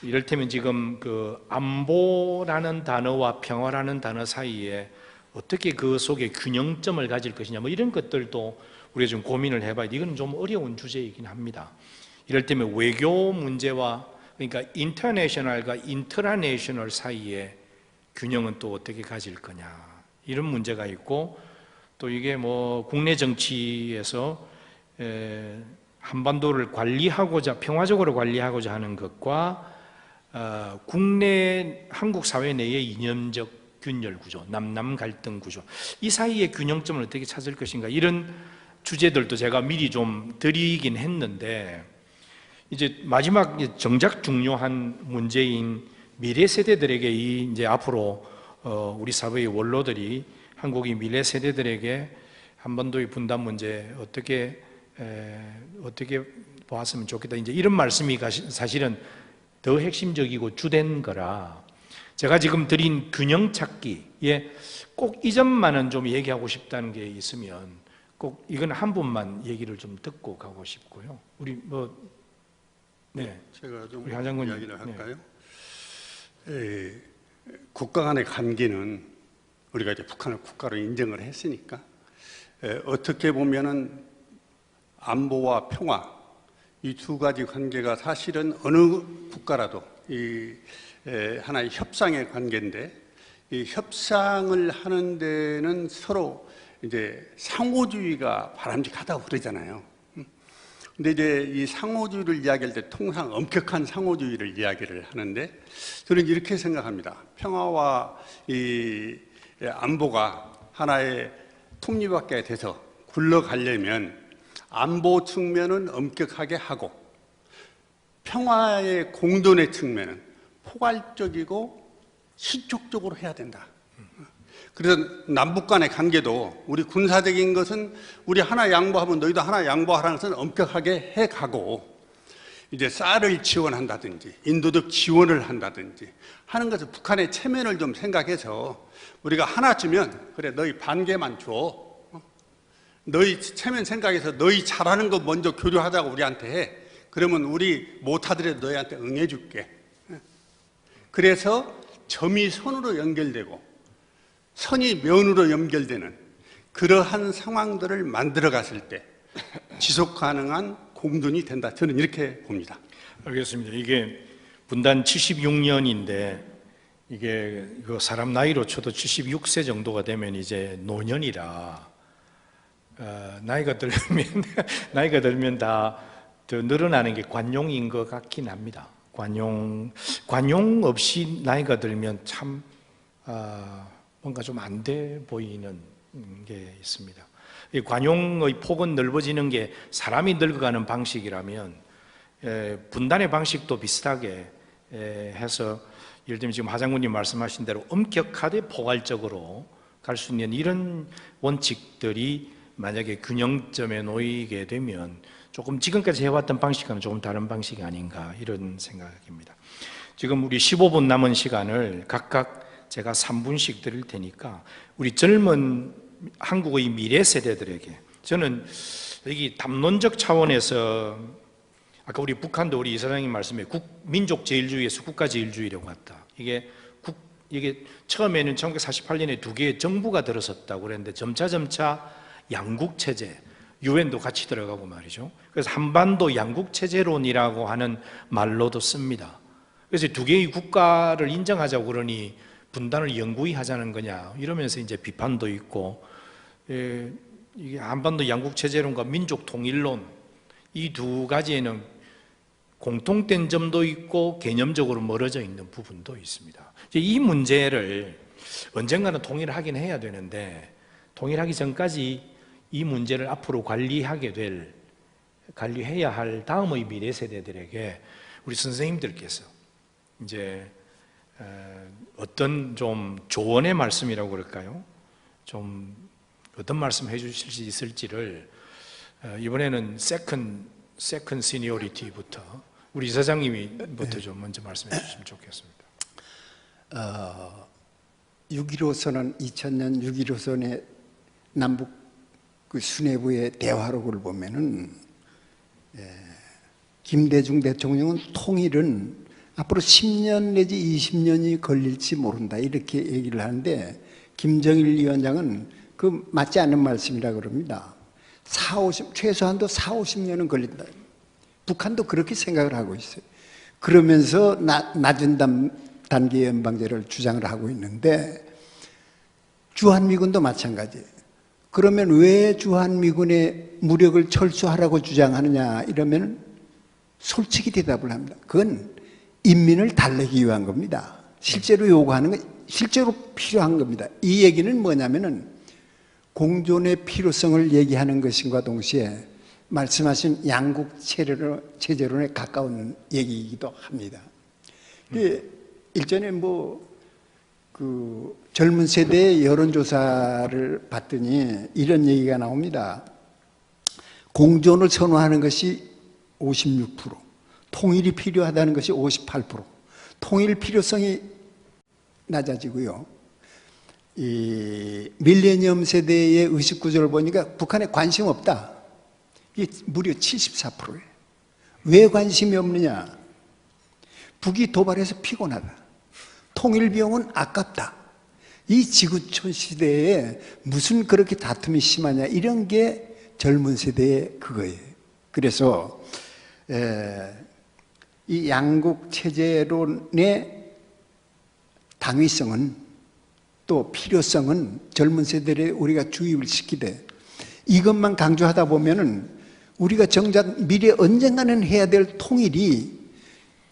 이를테면 지금 그 안보라는 단어와 평화라는 단어 사이에 어떻게 그 속에 균형점을 가질 것이냐, 뭐 이런 것들도 우리가 좀 고민을 해봐야 돼. 이건 좀 어려운 주제이긴 합니다. 이를테면 외교 문제와, 그러니까 인터내셔널과 인트라내셔널 사이에 균형은 또 어떻게 가질 거냐, 이런 문제가 있고, 또 이게 뭐 국내 정치에서 한반도를 관리하고자, 평화적으로 관리하고자 하는 것과 국내 한국 사회 내의 이념적 균열 구조, 남남 갈등 구조, 이 사이의 균형점을 어떻게 찾을 것인가, 이런 주제들도 제가 미리 좀 드리긴 했는데, 이제 마지막 정작 중요한 문제인 미래 세대들에게 이제 앞으로 우리 사회의 원로들이 한국의 미래 세대들에게 한반도의 분단 문제 어떻게 보았으면 좋겠다, 이제 이런 말씀이 사실은 더 핵심적이고 주된 거라, 제가 지금 드린 균형 찾기에 꼭 이 점만은 좀 얘기하고 싶다는 게 있으면 꼭 이건 한 분만 얘기를 좀 듣고 가고 싶고요. 우리 제가 좀 우리 하장군 이야기를 할까요? 국가 간의 관계는 우리가 이제 북한을 국가로 인정을 했으니까 어떻게 보면은 안보와 평화, 이 2가지 관계가 사실은 어느 국가라도 하나의 협상의 관계인데, 이 협상을 하는 데는 서로 이제 상호주의가 바람직하다고 그러잖아요. 근데 이제 이 상호주의를 이야기할 때 통상 엄격한 상호주의를 이야기를 하는데, 저는 이렇게 생각합니다. 평화와 이 안보가 하나의 톱니바퀴가 돼서 굴러가려면 안보 측면은 엄격하게 하고 평화의 공존의 측면은 포괄적이고 신속적으로 해야 된다. 그래서 남북 간의 관계도 우리 군사적인 것은 우리 하나 양보하면 너희도 하나 양보하라는 것은 엄격하게 해가고 이제 쌀을 지원한다든지 인도적 지원을 한다든지 하는 것은 북한의 체면을 좀 생각해서 우리가 하나 주면 그래 너희 반 개만 줘. 너희 체면 생각해서 너희 잘하는 거 먼저 교류하자고 우리한테 해. 그러면 우리 못하더라도 너희한테 응해줄게. 그래서 점이 선으로 연결되고 선이 면으로 연결되는 그러한 상황들을 만들어 갔을 때 지속 가능한 공존이 된다. 저는 이렇게 봅니다. 알겠습니다. 이게 분단 76년인데 이게 사람 나이로 쳐도 76세 정도가 되면 이제 노년이라 나이가 들면 다 더 늘어나는 게 관용인 것 같긴 합니다. 관용 없이 나이가 들면 참 뭔가 좀 안 돼 보이는 게 있습니다. 이 관용의 폭은 넓어지는 게 사람이 늙어가는 방식이라면 분단의 방식도 비슷하게 해서 예를 들면 지금 하장군님 말씀하신 대로 엄격하되 포괄적으로 갈 수 있는 이런 원칙들이 만약에 균형점에 놓이게 되면 조금 지금까지 해왔던 방식과는 조금 다른 방식이 아닌가 이런 생각입니다. 지금 우리 15분 남은 시간을 각각 제가 3분씩 드릴 테니까 우리 젊은 한국의 미래 세대들에게 저는 여기 담론적 차원에서 아까 우리 북한도 우리 이사장님 말씀에 민족 제일주의에서 국가 제일주의라고 했다. 이게 처음에는 1948년에 두 개의 정부가 들어섰다고 그랬는데 점차 양국 체제, 유엔도 같이 들어가고 말이죠. 그래서 한반도 양국 체제론이라고 하는 말로도 씁니다. 그래서 두 개의 국가를 인정하자고 그러니 분단을 영구히 하자는 거냐 이러면서 이제 비판도 있고 이게 한반도 양국 체제론과 민족 통일론 이 두 가지에는 공통된 점도 있고 개념적으로 멀어져 있는 부분도 있습니다. 이 문제를 언젠가는 통일을 하긴 해야 되는데 통일하기 전까지 이 문제를 앞으로 관리해야 할 다음의 미래 세대들에게 우리 선생님들께서 이제 어떤 좀 조언의 말씀이라고 그럴까요? 좀 어떤 말씀 해주실 수 있을지를 이번에는 세컨 시니어리티부터 우리 이사장님이부터 좀 먼저 말씀해 주시면 좋겠습니다. 6.15 선언 2000년 6.15 선언의 남북 그 수뇌부의 대화록을 보면은 김대중 대통령은 통일은 앞으로 10년 내지 20년이 걸릴지 모른다 이렇게 얘기를 하는데 김정일 위원장은 그 맞지 않는 말씀이라 그럽니다. 최소한도 40-50년은 걸린다. 북한도 그렇게 생각을 하고 있어요. 그러면서 낮은 단계 연방제를 주장을 하고 있는데 주한미군도 마찬가지예요. 그러면 왜 주한미군의 무력을 철수하라고 주장하느냐 이러면 솔직히 대답을 합니다. 그건 인민을 달래기 위한 겁니다. 실제로 요구하는 건 실제로 필요한 겁니다. 이 얘기는 뭐냐면은 공존의 필요성을 얘기하는 것과 동시에 말씀하신 양국 체제론에 가까운 얘기이기도 합니다. 일전에 그 젊은 세대의 여론조사를 봤더니 이런 얘기가 나옵니다. 공존을 선호하는 것이 56%, 통일이 필요하다는 것이 58%, 통일 필요성이 낮아지고요. 이 밀레니엄 세대의 의식구조를 보니까 북한에 관심 없다. 이게 무려 74%예요. 왜 관심이 없느냐? 북이 도발해서 피곤하다. 통일 비용은 아깝다. 이 지구촌 시대에 무슨 그렇게 다툼이 심하냐 이런 게 젊은 세대의 그거예요. 그래서 이 양국 체제론의 당위성은 또 필요성은 젊은 세대에 우리가 주입을 시키되 이것만 강조하다 보면은 우리가 정작 미래 언젠가는 해야 될 통일이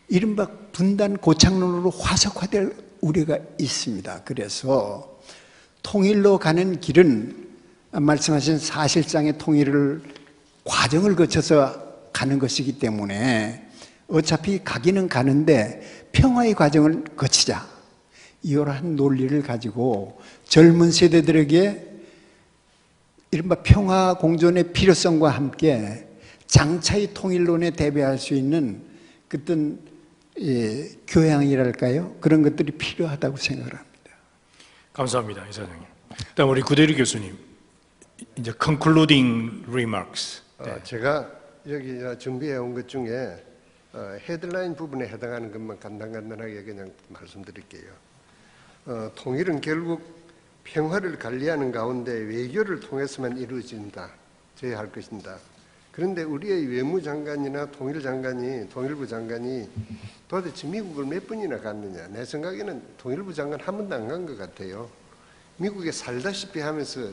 이른바 분단 고착론으로 화석화될 우려가 있습니다. 그래서 통일로 가는 길은 말씀하신 사실상의 통일을 과정을 거쳐서 가는 것이기 때문에 어차피 가기는 가는데 평화의 과정을 거치자, 이러한 논리를 가지고 젊은 세대들에게 이른바 평화 공존의 필요성과 함께 장차의 통일론에 대비할 수 있는 어떤 교양이랄까요? 그런 것들이 필요하다고 생각을 합니다. 감사합니다, 이사장님. 다음 우리 구대리 교수님, 이제 concluding remarks. 제가 여기 준비해 온 것 중에 헤드라인 부분에 해당하는 것만 간단하게 그냥 말씀드릴게요. 통일은 결국 평화를 관리하는 가운데 외교를 통해서만 이루어진다, 저야 할 것입니다. 그런데 우리의 외무장관이나 통일부 장관이 도대체 미국을 몇 번이나 갔느냐? 내 생각에는 통일부 장관 한 번도 안 간 것 같아요. 미국에 살다시피 하면서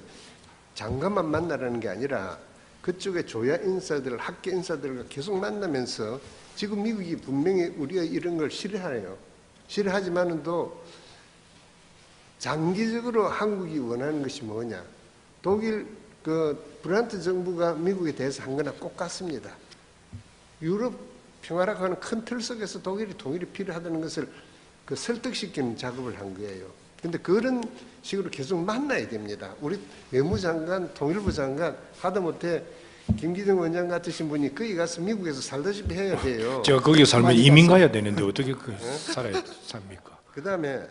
장관만 만나라는 게 아니라 그쪽에 조야 인사들, 학계 인사들과 계속 만나면서 지금 미국이 분명히 우리가 이런 걸 싫어해요. 싫어하지만은 또 장기적으로 한국이 원하는 것이 뭐냐? 독일 브란트 정부가 미국에 대해서 한 거나 꼭 같습니다. 유럽 평화라고 하는 큰 틀 속에서 독일이 통일이 필요하다는 것을 설득시키는 작업을 한 거예요. 그런데 그런 식으로 계속 만나야 됩니다. 우리 외무장관, 통일부 장관 하다못해 김기정 원장 같으신 분이 거기 가서 미국에서 살다시피 해야 돼요. 제가 거기 살면 이민 가야 되는데 어떻게 삽니까? 그 다음에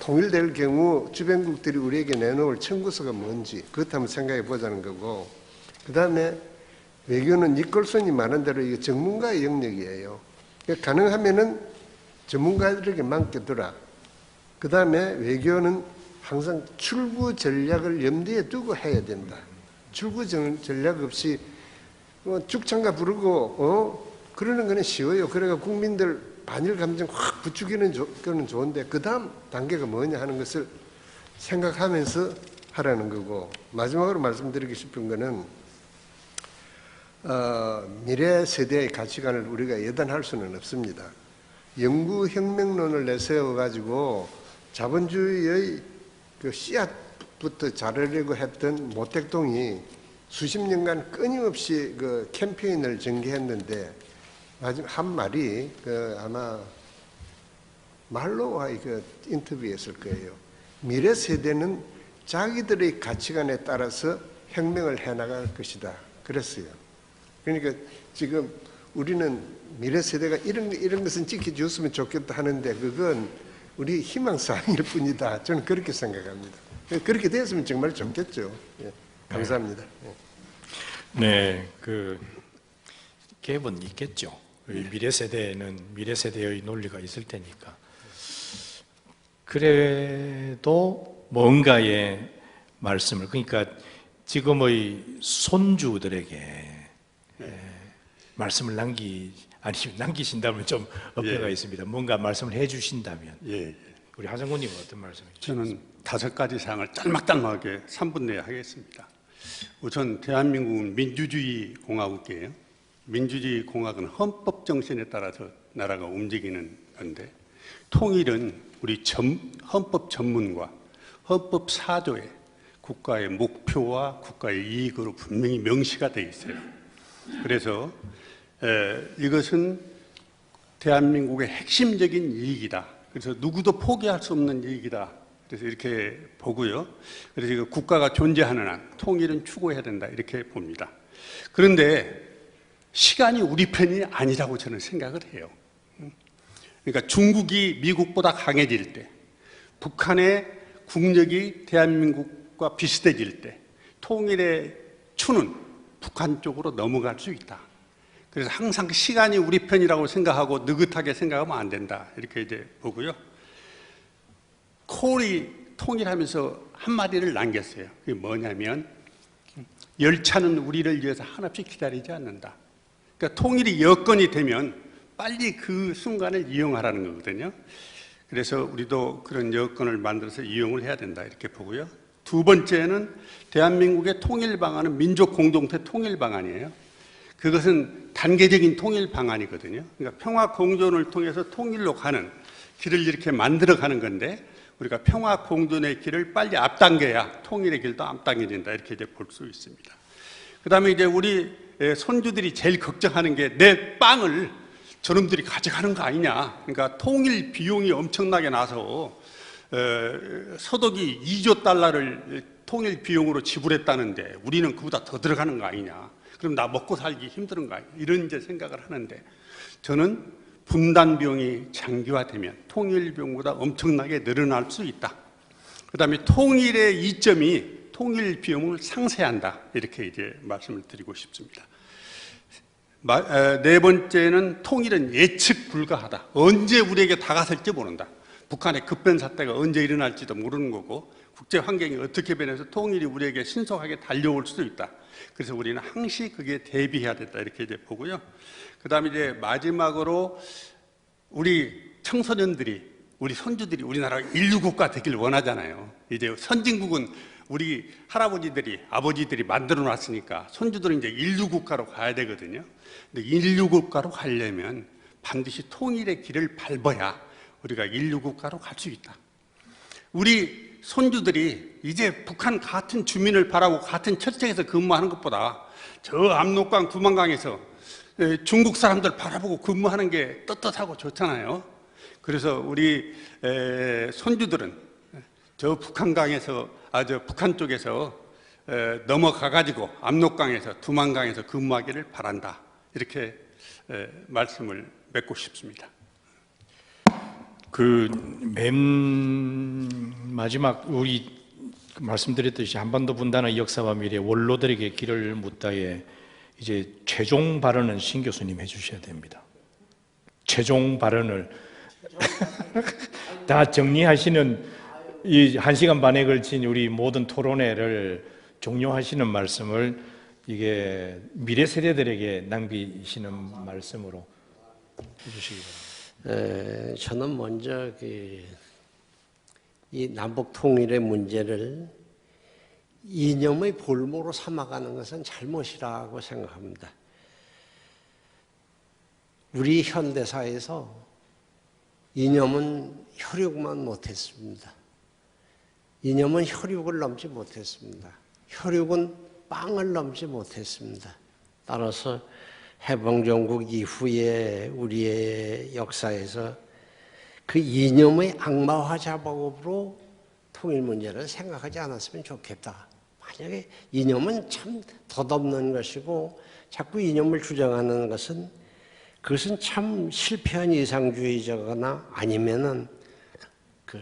통일될 경우 주변국들이 우리에게 내놓을 청구서가 뭔지 그것 한번 생각해 보자는 거고, 그 다음에 외교는 니콜슨이 말한 대로 이게 전문가의 영역이에요. 그러니까 가능하면은 전문가들에게 맡겨두라. 그 다음에 외교는 항상 출구 전략을 염두에 두고 해야 된다. 출구 전략 없이 죽창가 부르고 그러는 거는 쉬워요. 그래가 국민들 반일 감정 확 부추기는 거는 좋은데 그 다음 단계가 뭐냐 하는 것을 생각하면서 하라는 거고, 마지막으로 말씀드리고 싶은 거는 미래 세대의 가치관을 우리가 예단할 수는 없습니다. 영구혁명론을 내세워가지고 자본주의의 그 씨앗부터 자르려고 했던 모택동이 수십 년간 끊임없이 그 캠페인을 전개했는데 마지막 한 말이 아마 말로와의 인터뷰였을 거예요. 미래 세대는 자기들의 가치관에 따라서 혁명을 해나갈 것이다. 그랬어요. 그러니까 지금 우리는 미래 세대가 이런 것은 지켜줬으면 좋겠다 하는데 그건 우리 희망사항일 뿐이다. 저는 그렇게 생각합니다. 그렇게 됐으면 정말 좋겠죠. 예, 감사합니다. 네, 갭은 있겠죠. 미래 세대는 미래 세대의 논리가 있을 테니까. 그래도 뭔가의 말씀을, 그러니까 지금의 손주들에게 말씀을 남기신다면 좀 어폐가 있습니다. 뭔가 말씀을 해주신다면. 우리 하정구님은 어떤 말씀이시죠? 저는 5가지 사항을 짤막짤막하게 3분 내에 하겠습니다. 우선 대한민국은 민주주의 공화국이에요. 민주주의 공화국은 헌법 정신에 따라서 나라가 움직이는 건데, 통일은 우리 헌법 전문과 헌법 4조에 국가의 목표와 국가의 이익으로 분명히 명시가 되어 있어요. 그래서 이것은 대한민국의 핵심적인 이익이다. 그래서 누구도 포기할 수 없는 이익이다. 그래서 이렇게 보고요. 그래서 국가가 존재하는 한 통일은 추구해야 된다. 이렇게 봅니다. 그런데 시간이 우리 편이 아니라고 저는 생각을 해요. 그러니까 중국이 미국보다 강해질 때, 북한의 국력이 대한민국과 비슷해질 때 통일의 추는 북한 쪽으로 넘어갈 수 있다. 그래서 항상 시간이 우리 편이라고 생각하고 느긋하게 생각하면 안 된다. 이렇게 이제 보고요. 콜이 통일하면서 한마디를 남겼어요. 그게 뭐냐면 열차는 우리를 위해서 한없이 기다리지 않는다. 그러니까 통일이 여건이 되면 빨리 그 순간을 이용하라는 거거든요. 그래서 우리도 그런 여건을 만들어서 이용을 해야 된다. 이렇게 보고요. 두 번째는 대한민국의 통일 방안은 민족 공동체 통일 방안이에요. 그것은 단계적인 통일 방안이거든요. 그러니까 평화 공존을 통해서 통일로 가는 길을 이렇게 만들어 가는 건데, 우리가 평화 공존의 길을 빨리 앞당겨야 통일의 길도 앞당겨진다 이렇게 이제 볼 수 있습니다. 그다음에 이제 우리 손주들이 제일 걱정하는 게 내 빵을 저놈들이 가져가는 거 아니냐. 그러니까 통일 비용이 엄청나게 나서 서독이 2조 달러를 통일 비용으로 지불했다는데 우리는 그보다 더 들어가는 거 아니냐. 그럼 나 먹고 살기 힘든 거 아니냐. 이런 이제 생각을 하는데 저는 분단 비용이 장기화되면 통일 비용보다 엄청나게 늘어날 수 있다. 그다음에 통일의 이점이 통일 비용을 상쇄한다. 이렇게 이제 말씀을 드리고 싶습니다. 네 번째는 통일은 예측 불가하다. 언제 우리에게 다가설지 모른다. 북한의 급변 사태가 언제 일어날지도 모르는 거고 국제 환경이 어떻게 변해서 통일이 우리에게 신속하게 달려올 수도 있다. 그래서 우리는 항시 그게 대비해야 된다. 이렇게 이제 보고요. 그다음에 이제 마지막으로 우리 청소년들이 우리 손주들이 우리나라가 인류국가 되길 원하잖아요. 이제 선진국은 우리 할아버지들이 아버지들이 만들어 놨으니까 손주들은 이제 인류국가로 가야 되거든요. 근데 인류국가로 가려면 반드시 통일의 길을 밟아야 우리가 인류국가로 갈 수 있다. 우리 손주들이 이제 북한 같은 주민을 바라고 같은 철책에서 근무하는 것보다 저 압록강 두만강에서 중국 사람들 바라보고 근무하는 게 떳떳하고 좋잖아요. 그래서 우리 손주들은 저 북한강에서 저 북한 쪽에서 넘어가가지고 압록강에서 두만강에서 근무하기를 바란다. 이렇게 말씀을 맺고 싶습니다. 맨 마지막 우리 말씀드렸듯이 한반도 분단의 역사와 미래 원로들에게 길을 묻다에 이제 최종 발언은 신 교수님 해주셔야 됩니다. 최종 발언을 다 정리하시는 이 1시간 반에 걸친 우리 모든 토론회를 종료하시는 말씀을 이게 미래 세대들에게 남기시는 말씀으로 해주시기 바랍니다. 저는 먼저 이 남북 통일의 문제를 이념의 볼모로 삼아가는 것은 잘못이라고 생각합니다. 우리 현대사에서 이념은 혈육만 못했습니다. 이념은 혈육을 넘지 못했습니다. 혈육은 빵을 넘지 못했습니다. 따라서 해방정국 이후에 우리의 역사에서 그 이념의 악마화 작업으로 통일 문제를 생각하지 않았으면 좋겠다. 만약에 이념은 참 덧없는 것이고 자꾸 이념을 주장하는 것은 그것은 참 실패한 이상주의자거나 아니면은 그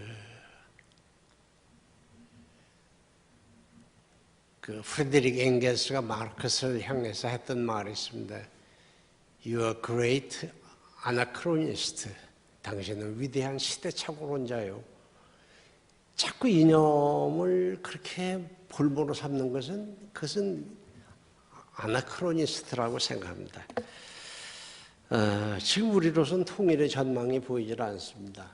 프레드릭 엥겔스가 마르크스를 향해서 했던 말이 있습니다. You are great anachronist. 당신은 위대한 시대착오론자요. 자꾸 이념을 그렇게 볼모로 삼는 것은 그것은 아나크로니스트라고 생각합니다. 지금 우리로서는 통일의 전망이 보이질 않습니다.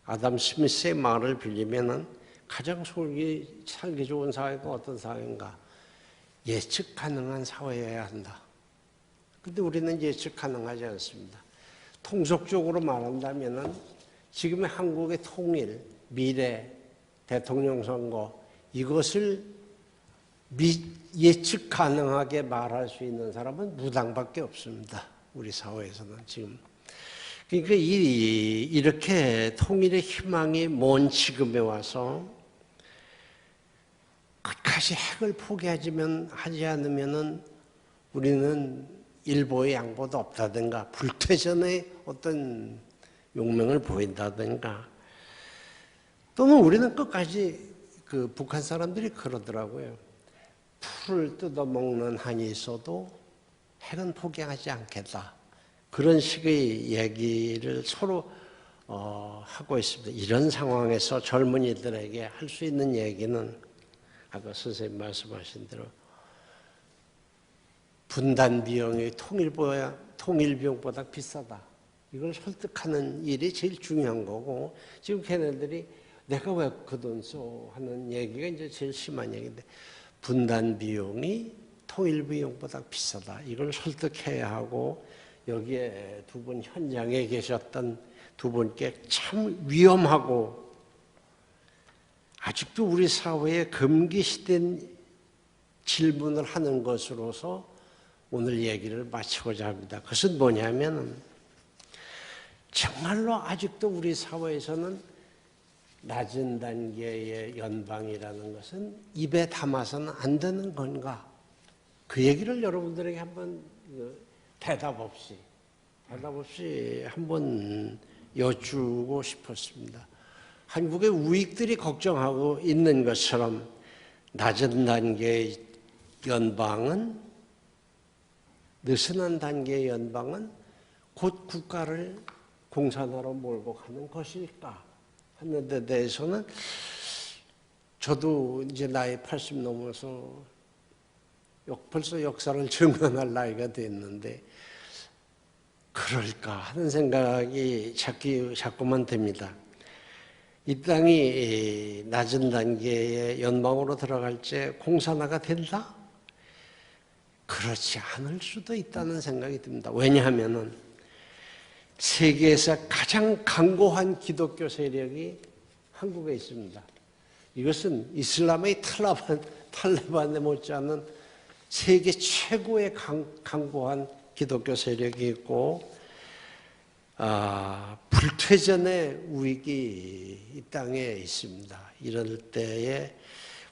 아담 스미스의 말을 빌리면은 가장 살기 좋은 사회가 어떤 사회인가? 예측 가능한 사회여야 한다. 근데 우리는 예측 가능하지 않습니다. 통속적으로 말한다면은 지금의 한국의 통일, 미래, 대통령 선거 이것을 예측 가능하게 말할 수 있는 사람은 무당밖에 없습니다. 우리 사회에서는 지금. 그러니까 이렇게 통일의 희망이 먼 지금에 와서 끝까지 핵을 포기하지 않으면은 우리는 일보의 양보도 없다든가 불태전의 어떤 용맹을 보인다든가 또는 우리는 끝까지 북한 사람들이 그러더라고요. 풀을 뜯어먹는 한이 있어도 핵은 포기하지 않겠다. 그런 식의 얘기를 서로 하고 있습니다. 이런 상황에서 젊은이들에게 할 수 있는 얘기는 아까 선생님 말씀하신 대로 분단 비용이 통일 비용보다 비싸다. 이걸 설득하는 일이 제일 중요한 거고 지금 걔네들이 내가 왜 그 돈 써? 하는 얘기가 이제 제일 심한 얘기인데 분단 비용이 통일 비용보다 비싸다. 이걸 설득해야 하고 여기에 두 분 현장에 계셨던 두 분께 참 위험하고 아직도 우리 사회에 금기시된 질문을 하는 것으로서 오늘 얘기를 마치고자 합니다. 그것은 뭐냐면 정말로 아직도 우리 사회에서는 낮은 단계의 연방이라는 것은 입에 담아서는 안 되는 건가? 그 얘기를 여러분들에게 한번 대답 없이 한번 여쭈고 싶었습니다. 한국의 우익들이 걱정하고 있는 것처럼 낮은 단계의 연방은, 느슨한 단계의 연방은 곧 국가를 공산화로 몰고 가는 것일까 하는 데 대해서는 저도 이제 나이 80 넘어서 벌써 역사를 증언할 나이가 됐는데 그럴까 하는 생각이 자꾸만 듭니다. 이 땅이 낮은 단계의 연방으로 들어갈 때 공산화가 된다? 그렇지 않을 수도 있다는 생각이 듭니다. 왜냐하면 세계에서 가장 강고한 기독교 세력이 한국에 있습니다. 이것은 이슬람의 탈레반에 못지않은 세계 최고의 강고한 기독교 세력이 있고, 불퇴전의 우익이 이 땅에 있습니다. 이럴 때에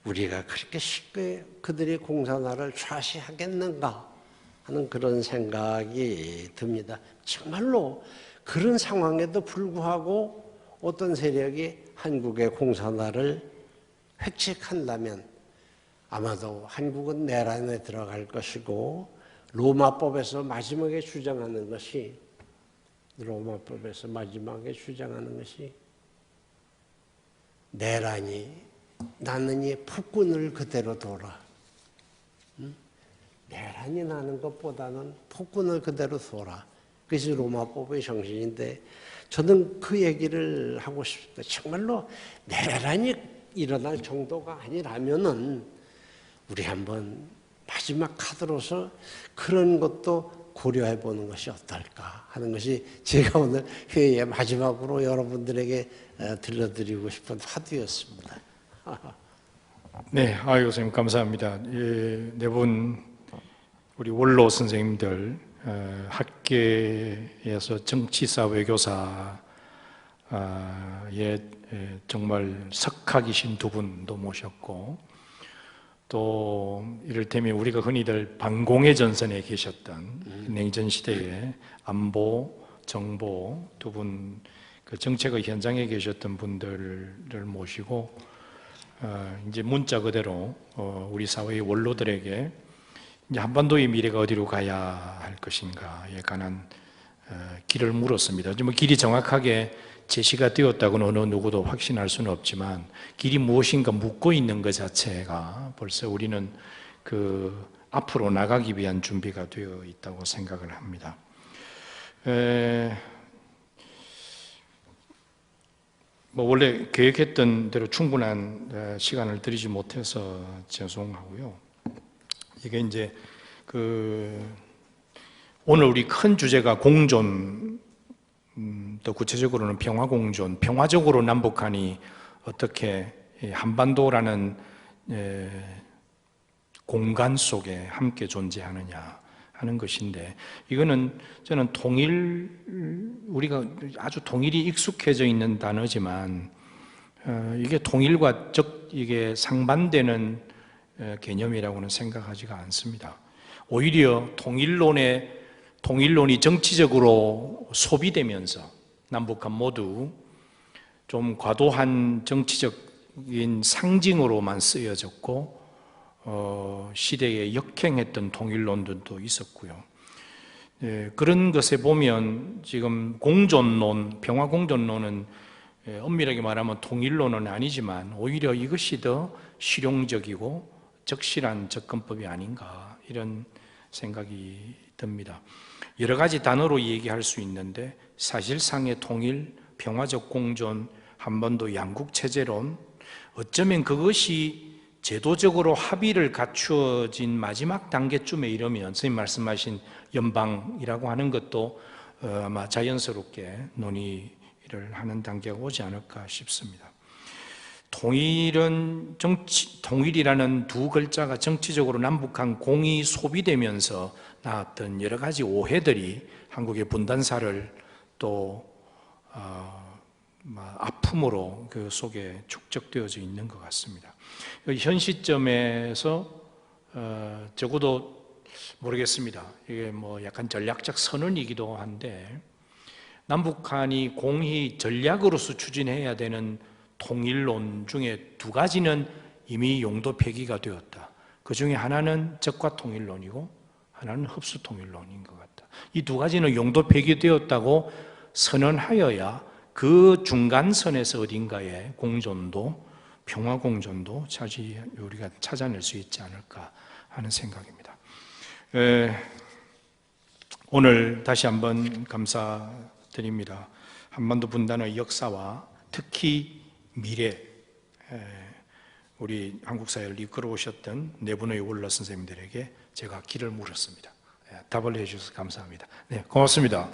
우리가 그렇게 쉽게 그들이 공산화를 좌시하겠는가 하는 그런 생각이 듭니다. 정말로 그런 상황에도 불구하고 어떤 세력이 한국의 공산화를 획책한다면 아마도 한국은 내란에 들어갈 것이고, 로마법에서 마지막에 주장하는 것이 내란이 나느니 폭군을 그대로 둬라. 내란이 나는 것보다는 폭군을 그대로 둬라. 그것이 로마법의 정신인데 저는 그 얘기를 하고 싶습니다. 정말로 내란이 일어날 정도가 아니라면은 우리 한번 마지막 카드로서 그런 것도 고려해 보는 것이 어떨까 하는 것이 제가 오늘 회의의 마지막으로 여러분들에게 들려드리고 싶은 화두였습니다. 네, 교수님 감사합니다. 네 분 우리 원로 선생님들, 학계에서 정치사 외교사에 정말 석학이신 두 분도 모셨고, 또 이를테면 우리가 흔히들 반공의 전선에 계셨던 냉전 시대에 안보, 정보 두 분 그 정책의 현장에 계셨던 분들을 모시고 이제 문자 그대로 우리 사회의 원로들에게 이제 한반도의 미래가 어디로 가야 할 것인가에 관한 길을 물었습니다. 뭐 길이 정확하게 제시가 되었다고는 어느 누구도 확신할 수는 없지만 길이 무엇인가 묻고 있는 것 자체가 벌써 우리는 그 앞으로 나가기 위한 준비가 되어 있다고 생각을 합니다. 뭐 원래 계획했던 대로 충분한 시간을 드리지 못해서 죄송하고요. 이게 이제 오늘 우리 큰 주제가 공존, 또 구체적으로는 평화공존, 평화적으로 남북한이 어떻게 한반도라는 공간 속에 함께 존재하느냐 하는 것인데, 이거는 저는 우리가 아주 통일이 익숙해져 있는 단어지만 이게 통일과 이게 상반되는 개념이라고는 생각하지가 않습니다. 오히려 통일론이 정치적으로 소비되면서 남북한 모두 좀 과도한 정치적인 상징으로만 쓰여졌고, 시대에 역행했던 통일론들도 있었고요. 그런 것에 보면 지금 공존론, 평화공존론은 엄밀하게 말하면 통일론은 아니지만 오히려 이것이 더 실용적이고 적실한 접근법이 아닌가, 이런 생각이 듭니다. 여러 가지 단어로 얘기할 수 있는데 사실상의 통일, 평화적 공존, 한반도 양국체제론, 어쩌면 그것이 제도적으로 합의를 갖추어진 마지막 단계쯤에 이르면 선생님 말씀하신 연방이라고 하는 것도 아마 자연스럽게 논의를 하는 단계가 오지 않을까 싶습니다. 통일이라는 두 글자가 정치적으로 남북한 공이 소비되면서 나왔던 여러 가지 오해들이 한국의 분단사를 또 아픔으로 그 속에 축적되어져 있는 것 같습니다. 현 시점에서 적어도 모르겠습니다. 이게 뭐 약간 전략적 선언이기도 한데, 남북한이 공히 전략으로서 추진해야 되는 통일론 중에 두 가지는 이미 용도 폐기가 되었다. 그 중에 하나는 적과 통일론이고 하나는 흡수 통일론인 것 같다. 이 두 가지는 용도 폐기되었다고 선언하여야 그 중간선에서 어딘가에 공존도, 평화 공존도 우리가 찾아낼 수 있지 않을까 하는 생각입니다. 오늘 다시 한번 감사드립니다. 한반도 분단의 역사와 특히 미래, 우리 한국 사회를 이끌어 오셨던 네 분의 원로 선생님들에게 제가 길을 물었습니다. 답을 해주셔서 감사합니다. 네, 고맙습니다.